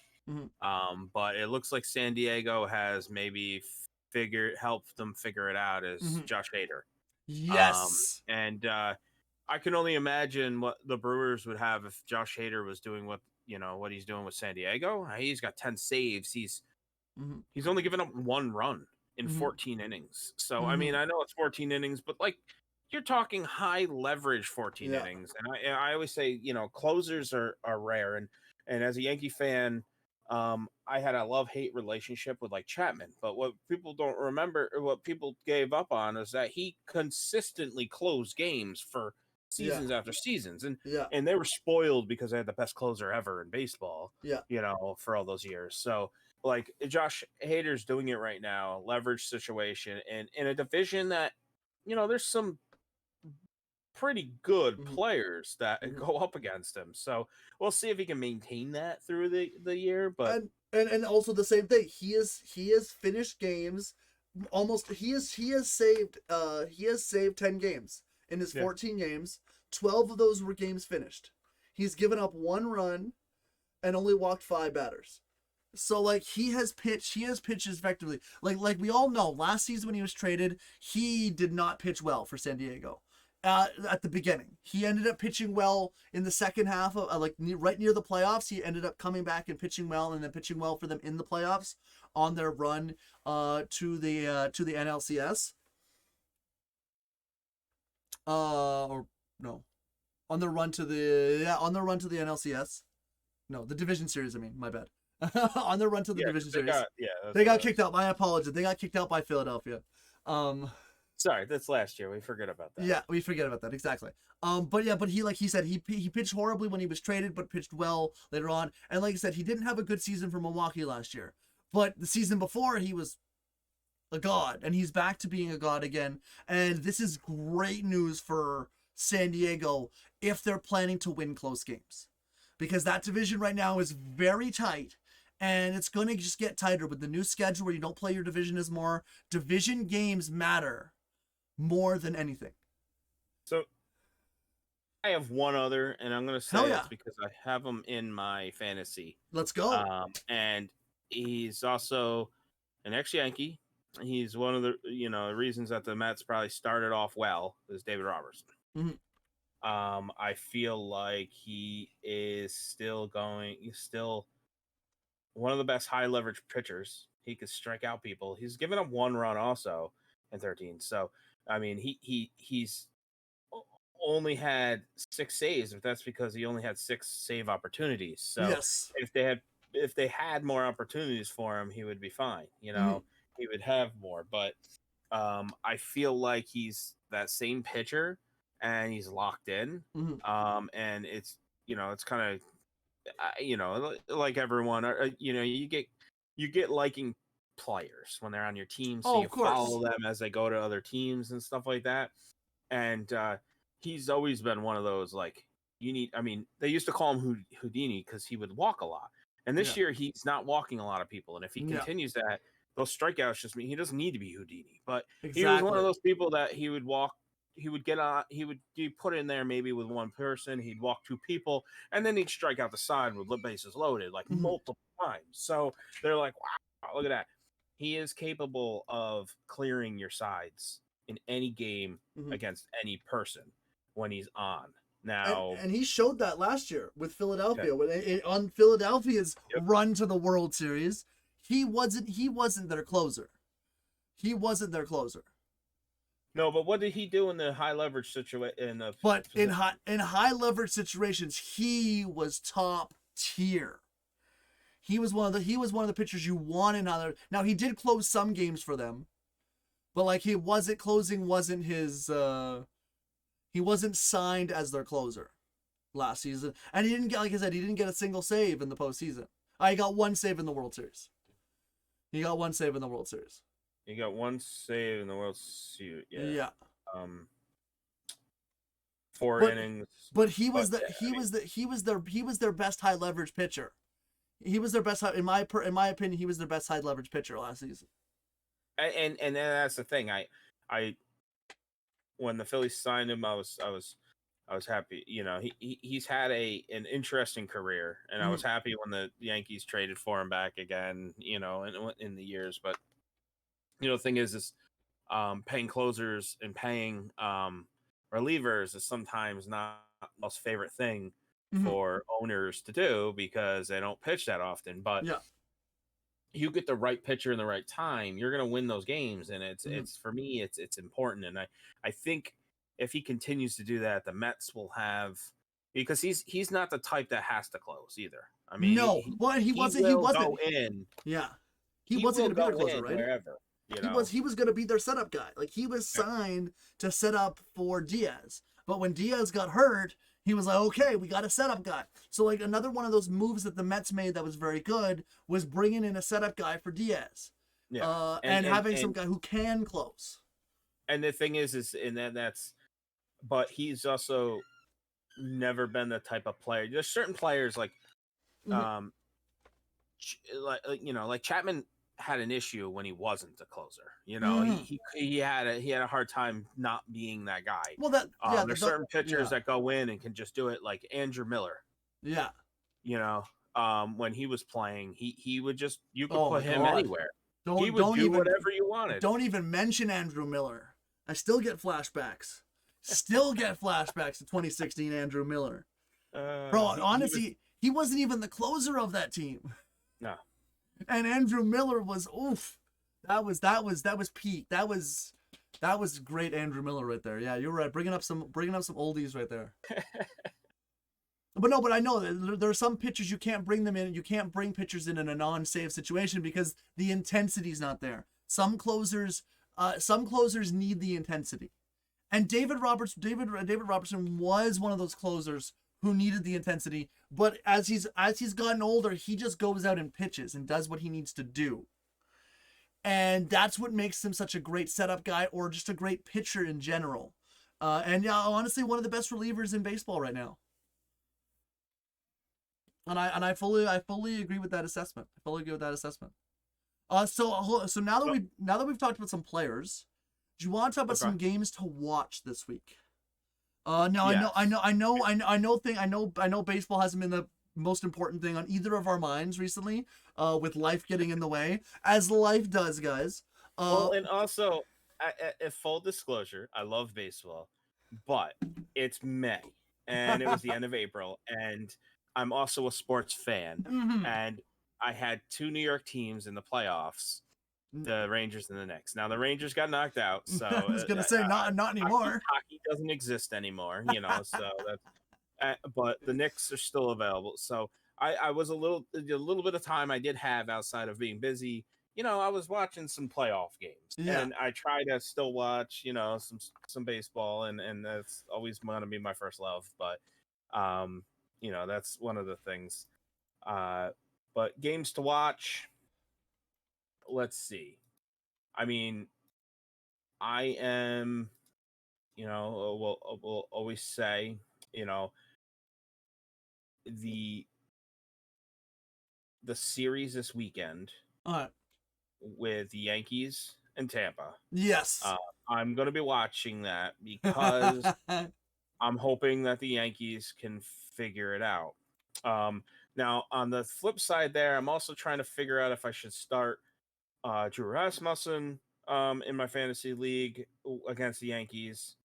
But it looks like San Diego has maybe helped them figure it out is Josh Hader. Yes. And I can only imagine what the Brewers would have if Josh Hader was doing what he's doing with San Diego. He's got 10 saves. He's only given up 1 run in 14 innings. So I mean, I know it's 14 innings, but like you're talking high leverage 14 innings. And I always say, closers are rare. And as a Yankee fan, I had a love-hate relationship with like Chapman, but what people don't remember, or what people gave up on, is that he consistently closed games for seasons after seasons, and they were spoiled because they had the best closer ever in baseball. For all those years. So like Josh Hader's doing it right now, leverage situation, and in a division that there's some pretty good players that go up against him. So we'll see if he can maintain that through the year. But and also the same thing. He has finished games almost. He has saved 10 games in his 14 games. 12 of those were games finished. He's given up 1 run and only walked 5 batters. So like he has pitched effectively. Like we all know, last season when he was traded, he did not pitch well for San Diego. At the beginning, he ended up pitching well in the second half of right near the playoffs. He ended up coming back and pitching well, and then pitching well for them in the playoffs on their run to the NLCS. Or no, on their run to the NLCS. No, the division series. I mean, my bad. On their run to the division series. They got kicked out. My apologies. They got kicked out by Philadelphia. Sorry, that's last year. We forget about that. Yeah, we forget about that, exactly. But he, like he said, he pitched horribly when he was traded, but pitched well later on. And like I said, he didn't have a good season for Milwaukee last year. But the season before, he was a god, and he's back to being a god again. And this is great news for San Diego if they're planning to win close games. Because that division right now is very tight. And it's going to just get tighter with the new schedule where you don't play your division as more. Division games matter more than anything. So I have one other, and I'm going to say it's because I have him in my fantasy. Let's go. And he's also an ex-Yankee. He's one of the reasons that the Mets probably started off well is David Robertson. I feel like he is still one of the best high leverage pitchers. He could strike out people. He's given up 1 run also in 13. So I mean, he's only had 6 saves, but that's because he only had 6 save opportunities. So if they had more opportunities for him, he would be fine. He would have more. But I feel like he's that same pitcher, and he's locked in. And it's it's kind of like everyone. You get liking players when they're on your team, so you follow them as they go to other teams and stuff like that. and he's always been one of those like you need. I mean, they used to call him Houdini because he would walk a lot, and this Yeah. year he's not walking a lot of people. And if he Yeah. continues that, those strikeouts just mean he doesn't need to be Houdini. But he was one Exactly. of those people that he would walk. He would get on. He would put in there maybe with one person. He'd walk two people, and then he'd strike out the side with bases loaded like Mhm. multiple times. So they're like, wow, look at that. He is capable of clearing your sides in any game Mhm. against any person when he's on. And, Now, and he showed that last year with Philadelphia. yeah, On Philadelphia's yep. run to the World Series, he wasn't their closer. He wasn't their closer. No, but what did he do in the high leverage situation? But in high leverage situations, he was top tier. He was one of the pitchers you want in other. Now he did close some games for them, but like wasn't his. He wasn't signed as their closer last season, and he didn't get, like I said, he didn't get a single save in the postseason. He got one save in the World Series. He got one save in the World Series. He got one save in the World Series. Yeah. 4 innings. But he was their best high leverage pitcher. He was their best in my opinion. He was their best high leverage pitcher last season. And that's the thing. I when the Phillies signed him, I was happy. You know, he's had an interesting career, and I was happy when the Yankees traded for him back again. You know, in the years, but you know, the thing is paying closers and paying relievers is sometimes not the most favorite thing for owners to do because they don't pitch that often. But yeah, you get the right pitcher in the right time, you're going to win those games. And it's for me, it's important. And I think if he continues to do that, the Mets will have, because he's not the type that has to close either. I mean, no, he wasn't. Go in. Yeah, he wasn't going to be their closer, right? Wherever. He was going to be their setup guy. Like he was signed to set up for Diaz, but when Diaz got hurt, he was like, okay, we got a setup guy. So like another one of those moves that the Mets made that was very good was bringing in a setup guy for Diaz, and having some guy who can close. And the thing is that's, but he's also never been the type of player. There's certain players like like Chapman had an issue when he wasn't the closer. You know, he had a hard time not being that guy. Well, there's certain pitchers that go in and can just do it, like Andrew Miller. Yeah. You know, when he was playing, he would just you could put him anywhere. He would do whatever you wanted. Don't even mention Andrew Miller. I still get flashbacks. Still get flashbacks to 2016 Andrew Miller. Bro, honestly, he wasn't even the closer of that team. No. And Andrew Miller was oof. That was peak. That was great Andrew Miller right there. Yeah, you're right. Bringing up some oldies right there. But I know there are some pitchers you can't bring them in. You can't bring pitchers in a non-save situation because the intensity's not there. Some closers need the intensity. And David Robertson was one of those closers who needed the intensity, but as he's gotten older, he just goes out and pitches and does what he needs to do. And that's what makes him such a great setup guy or just a great pitcher in general. And yeah, honestly, one of the best relievers in baseball right now. And I fully agree with that assessment. So now that we've talked about some players, do you want to talk about some games to watch this week? No, yes. I know baseball hasn't been the most important thing on either of our minds recently, with life getting in the way, as life does, guys. Well, and also, full disclosure, I love baseball, but it's May, and it was the end of April, and I'm also a sports fan, and I had 2 New York teams in the playoffs, the Rangers and the Knicks. Now the Rangers got knocked out, so I was gonna say not anymore. Hockey doesn't exist anymore, you know. So that's but the Knicks are still available. So I was a little bit of time I did have outside of being busy. You know, I was watching some playoff games, and I try to still watch, you know, some baseball, and that's always going to be my first love. But you know, that's one of the things. But games to watch. Let's see. I mean, I am we'll always say, the the series this weekend All right. with the Yankees and Tampa. Yes. I'm going to be watching that because I'm hoping that the Yankees can figure it out. Now, on the flip side, there, I'm also trying to figure out if I should start Drew Rasmussen in my fantasy league against the Yankees.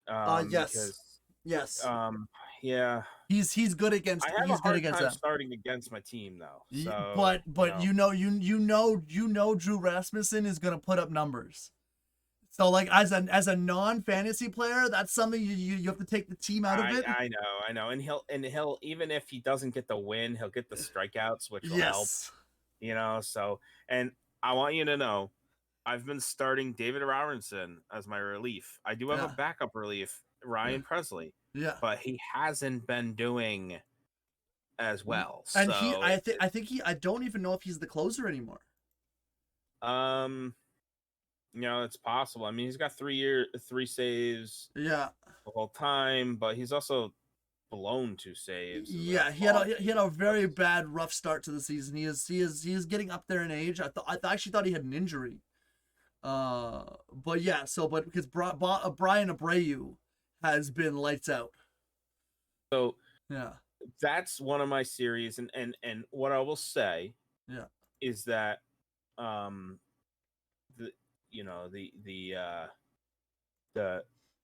Yes. Because, Yes. um, yeah, He's good I against have a hard them. time starting against my team though. So, But Drew Rasmussen is gonna put up numbers. So like as a non fantasy player, that's something you have to take the team out of it. I know, and he'll even if he doesn't get the win, he'll get the strikeouts, which will help. Yes. So and I want you to know, I've been starting David Robinson as my relief. I do have a backup relief, Ryan Presley, but he hasn't been doing as well. And so I don't even know if he's the closer anymore. It's possible. I mean, he's got 3 saves. Yeah. The whole time, but he's also blown 2 saves. Yeah, he had a very bad rough start to the season. He is getting up there in age. I actually thought he had an injury. But yeah, because Brian Abreu has been lights out. So yeah, that's one of my series, and what I will say, is that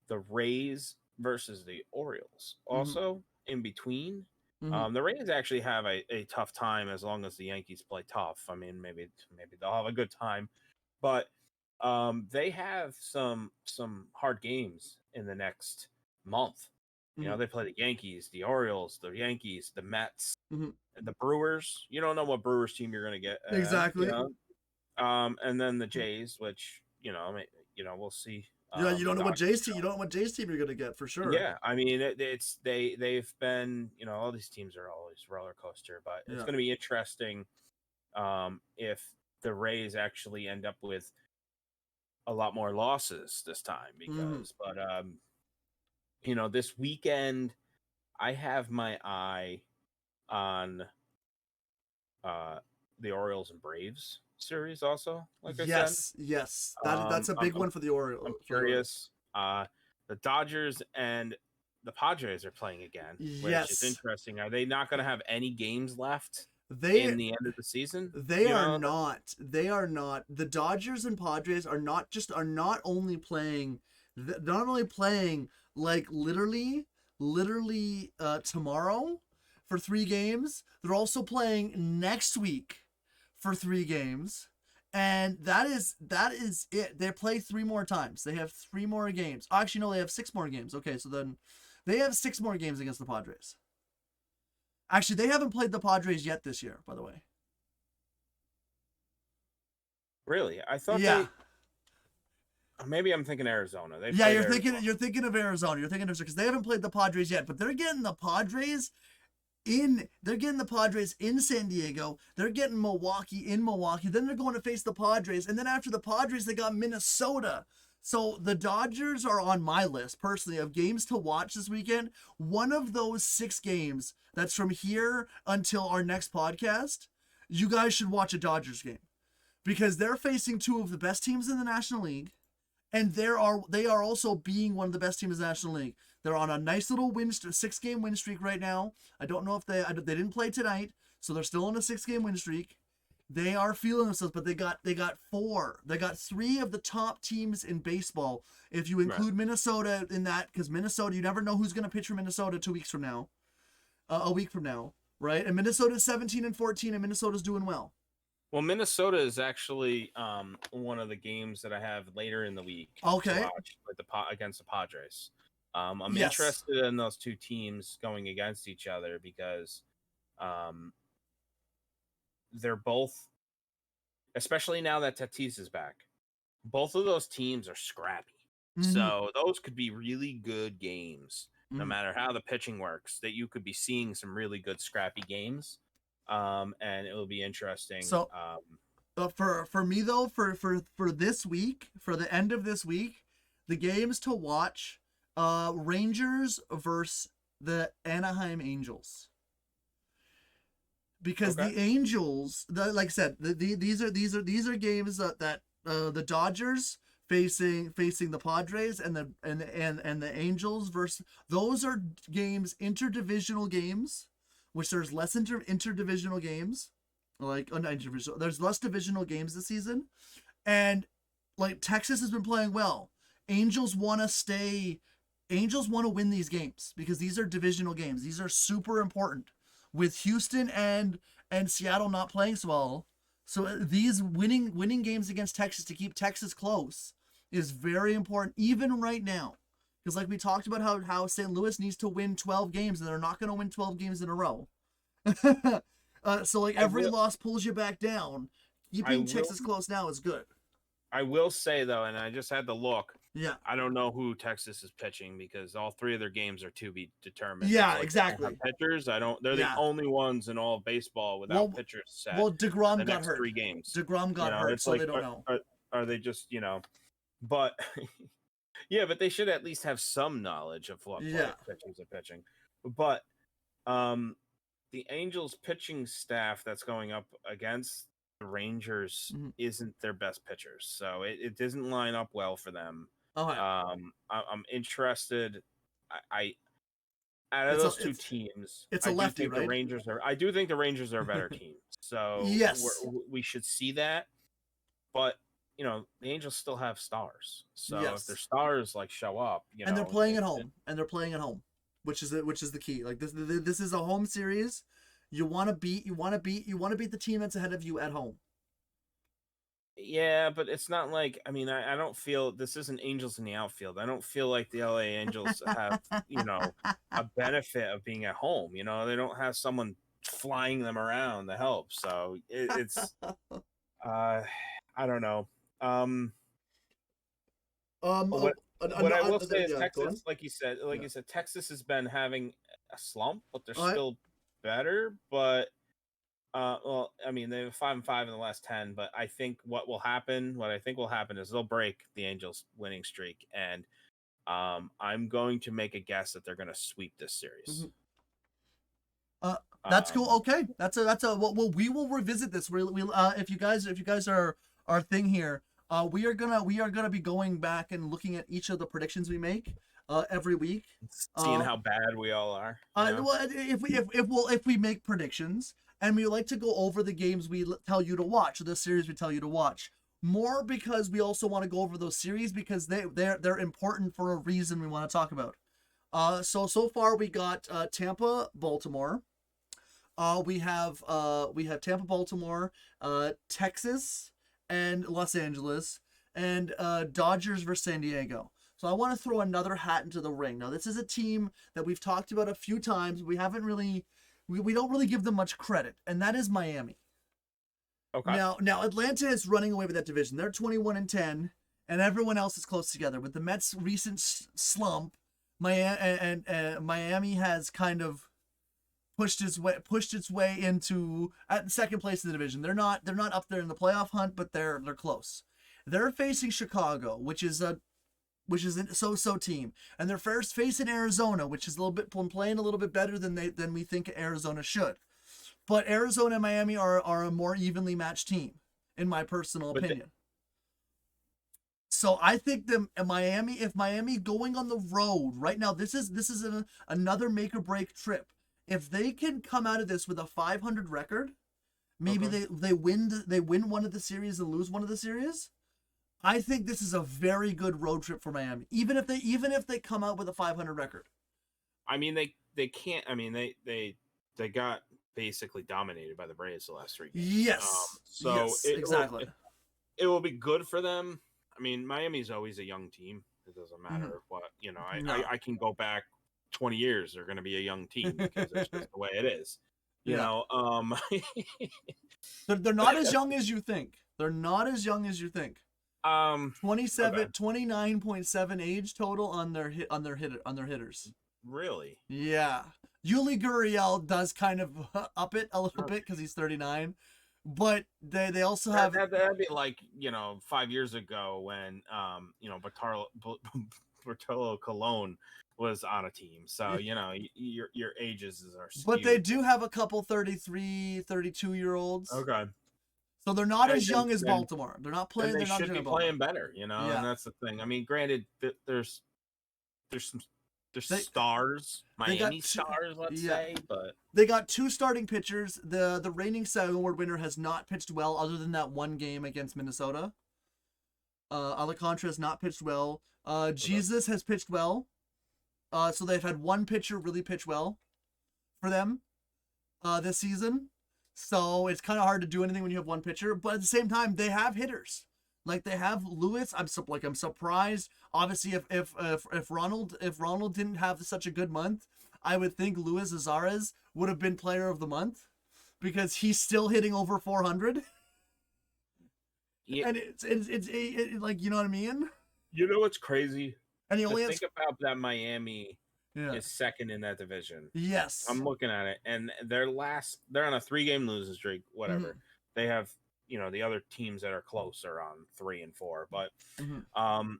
the Rays versus the Orioles also in between. The Rays actually have a tough time as long as the Yankees play tough. I mean, maybe they'll have a good time, but they have some hard games in the next month. They play the Yankees, the Orioles, the Yankees, the Mets, the Brewers. You don't know what Brewers team you're going to get. Exactly. And then the Jays, which we'll see. You don't know what Jays team you're gonna get for sure. Yeah, I mean they've been all these teams are always roller coaster, but it's going to be interesting if the Rays actually end up with a lot more losses this time because this weekend I have my eye on the Orioles and Braves series also. Like I said, yes, that's a big one for the Orioles. I'm curious. The Dodgers and the Padres are playing again, which is interesting. Are they not going to have any games left in the end of the season? They are not. They are not. The Dodgers and Padres are not only playing like literally tomorrow for 3 games. They're also playing next week for 3 games. And that is it. They play 3 more times. They have 3 more games. Actually, no, they have 6 more games. Okay, so then they have 6 more games against the Padres. Actually, they haven't played the Padres yet this year, by the way. Really? I thought maybe I'm thinking Arizona. You're thinking of Arizona. You're thinking of because they haven't played the Padres yet, but they're getting the Padres in San Diego. They're getting Milwaukee in Milwaukee. Then they're going to face the Padres, and then after the Padres, they got Minnesota. So the Dodgers are on my list personally of games to watch this weekend. One of those 6 games that's from here until our next podcast, you guys should watch a Dodgers game because they're facing 2 of the best teams in the National League, and they are also being one of the best teams in the National League. They're on a nice little 6-game win streak right now. I don't know if they didn't play tonight, so they're still on a 6-game win streak. They are feeling themselves, but they got 4. They got 3 of the top teams in baseball. If you include Minnesota in that, because Minnesota, you never know who's going to pitch for Minnesota 2 weeks from now, a week from now, right? And Minnesota's 17-14, and Minnesota's doing well. Well, Minnesota is actually one of the games that I have later in the week. Okay. To watch against the Padres. I'm interested in those 2 teams going against each other because they're both, especially now that Tatis is back, both of those teams are scrappy. So those could be really good games, no matter how the pitching works, that you could be seeing some really good scrappy games. And it will be interesting. So for me though, for this week, for the end of this week, The games to watch: Rangers versus the Anaheim Angels. Because Okay. the Angels, like I said, these are games that the Dodgers facing the Padres, and the Angels versus, those are games, interdivisional games, which there's less interdivisional games, like not interdivisional, there's less divisional games this season, and like Texas has been playing well. Angels want to win these games because these are divisional games. These are super important. With Houston and Seattle not playing so well, so these winning games against Texas to keep Texas close is very important, even right now. Because like we talked about how St. Louis needs to win 12 games, and they're not going to win 12 games in a row. So like every loss pulls you back down. Keeping Texas close now is good. I will say though, and I just had to look. Yeah. I don't know who Texas is pitching because all three of their games are to be determined. Yeah, like exactly. Pitchers, they're the only ones in all of baseball without pitchers set. Well, DeGrom the got next hurt. 3 games. DeGrom got hurt, so like, they don't know. Are they just, but yeah, but they should at least have some knowledge of what pitchers are pitching. But the Angels pitching staff that's going up against the Rangers isn't their best pitchers, so it doesn't line up well for them. Okay. I'm interested. I out of those two teams, it's a lefty, right? I do think the Rangers are a better team. So yes, we should see that. But the Angels still have stars. So if their stars like show up, and they're playing at home, which is the key. Like this is a home series. You want to beat the team that's ahead of you at home. Yeah, but it's not like, I don't feel this isn't Angels in the outfield. I don't feel like the LA Angels have, a benefit of being at home. They don't have someone flying them around to help. So it's, I don't know. What I will say is Texas, like you said, Texas has been having a slump, but they're still better. But they have 5-5 in the last 10. But I think what I think will happen is they'll break the Angels' winning streak, and I'm going to make a guess that they're going to sweep this series. That's cool. Okay, that's a. Well, we will revisit this. If you guys are our thing here. We are gonna be going back and looking at each of the predictions we make every week, seeing how bad we all are. Well, if we make predictions, and we like to go over the games we tell you to watch, or the series we tell you to watch, more because we also want to go over those series because they're important for a reason we want to talk about. So far we got Tampa, Baltimore. We have Tampa, Baltimore, Texas, and Los Angeles, and Dodgers versus San Diego. So I want to throw another hat into the ring. Now, this is a team that we've talked about a few times. We haven't really, we don't really give them much credit, and that is Miami. Okay. Now Atlanta is running away with that division. They're 21-10, and everyone else is close together. With the Mets' recent slump, Miami has kind of pushed its way into at second place in the division. They're not up there in the playoff hunt, but they're close. They're facing Chicago, which is a so-so team, and they're first facing Arizona, which is playing a little bit better than we think Arizona should. But Arizona and Miami are a more evenly matched team, in my personal opinion. So I think if Miami going on the road right now, this is another make or break trip. If they can come out of this with a 500 record, maybe they win one of the series and lose one of the series. I think this is a very good road trip for Miami, even if they come out with a 500 record. They can't. They got basically dominated by the Braves the last 3 games. Yes. Exactly. It will be good for them. Miami's always a young team. It doesn't matter what I can go back 20 years. They're going to be a young team because it's just the way it is. You know. They're not as young as you think. 29.7 age total on their hitters. Really? Yeah. Yuli Gurriel does kind of up it a little bit because he's 39, But they also have That'd be like 5 years ago when Bartolo Colon was on a team. So your ages are but they skewed. do have a couple 33, 32-year olds. Okay. So they're not And, as young as and, Baltimore. They're not and playing. they They're not should as young be as Baltimore. playing better, and Yeah. that's the thing. I mean, granted, there's some there's They- stars, they got Miami stars, let's say, but they got 2 starting pitchers. The reigning Cy Young Award winner has not pitched well, other than that one game against Minnesota. Alcantara has not pitched well. Jesus has pitched well. So they've had one pitcher really pitch well for them this season. So it's kind of hard to do anything when you have one pitcher. But at the same time, they have hitters. Like they have Lewis. I'm surprised. Obviously, if Ronald didn't have such a good month, I would think Luis Azares would have been Player of the Month because he's still hitting over 400. yeah, And it's like, you know what I mean. you know what's crazy? And he To only has think about that Miami yeah. is second in that division. Yes. I'm looking at it, and they're on a 3-game losing streak. Whatever. Mm-hmm. They have, the other teams that are close are on 3 and 4, but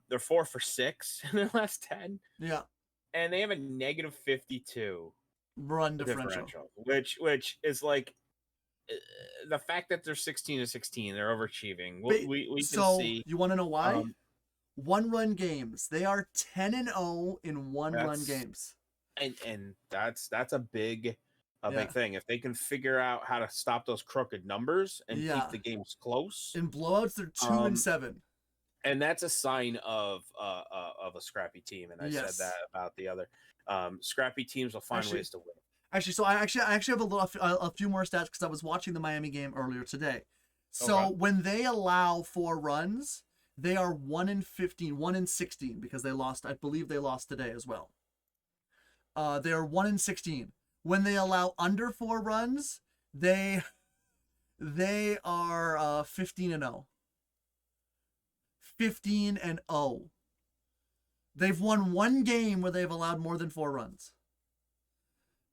they're 4 for 6 in the last 10. Yeah. And they have a negative 52 run differential. which is like the fact that they're 16-16, they're overachieving. We can see. You want to know why? 1-run games. They are 10-0 in 1-run games. And that's a big thing. If they can figure out how to stop those crooked numbers and keep the games close. In blowouts, they're 2-7. And that's a sign of a scrappy team. And I said that about the other scrappy teams will find ways to win. Actually, so I have a few more stats because I was watching the Miami game earlier today. So when they allow 4 runs, they are 1-15, 1-16 because they lost. I believe they lost today as well. They are 1-16. When they allow under 4 runs, they are 15-0. 15-0. They've won 1 game where they've allowed more than 4 runs.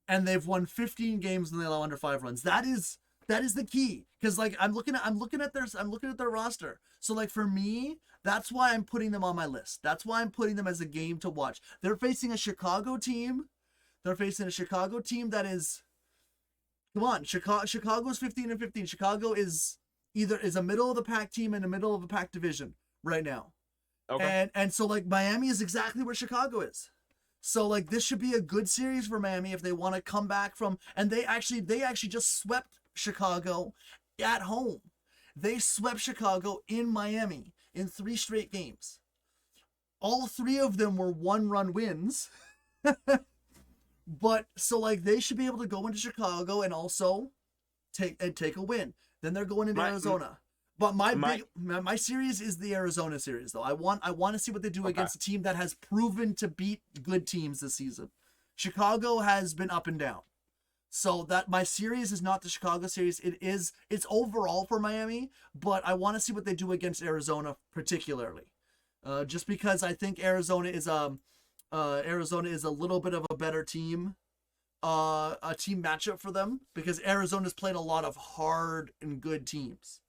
And they've won 15 games when they allow under 5 runs. That is the key. Because like I'm looking at their roster. So like for me, that's why I'm putting them on my list. That's why I'm putting them as a game to watch. They're facing a Chicago team. That is, come on, Chicago's 15-15. Chicago is a middle of the pack team in the middle of a pack division right now. Okay. And so like Miami is exactly where Chicago is. So like this should be a good series for Miami if they want to come back from, and they actually just swept Chicago at home. They swept Chicago in Miami in 3 straight games. All 3 of them were 1-run wins. But so like they should be able to go into Chicago and also take a win. Then they're going into Arizona. But my series is the Arizona series though. I want to see what they do against a team that has proven to beat good teams this season. Chicago has been up and down. So that my series is not the Chicago series. It's overall for Miami, but I want to see what they do against Arizona particularly. Just because I think Arizona is a little bit of a better team, a team matchup for them because Arizona's played a lot of hard and good teams.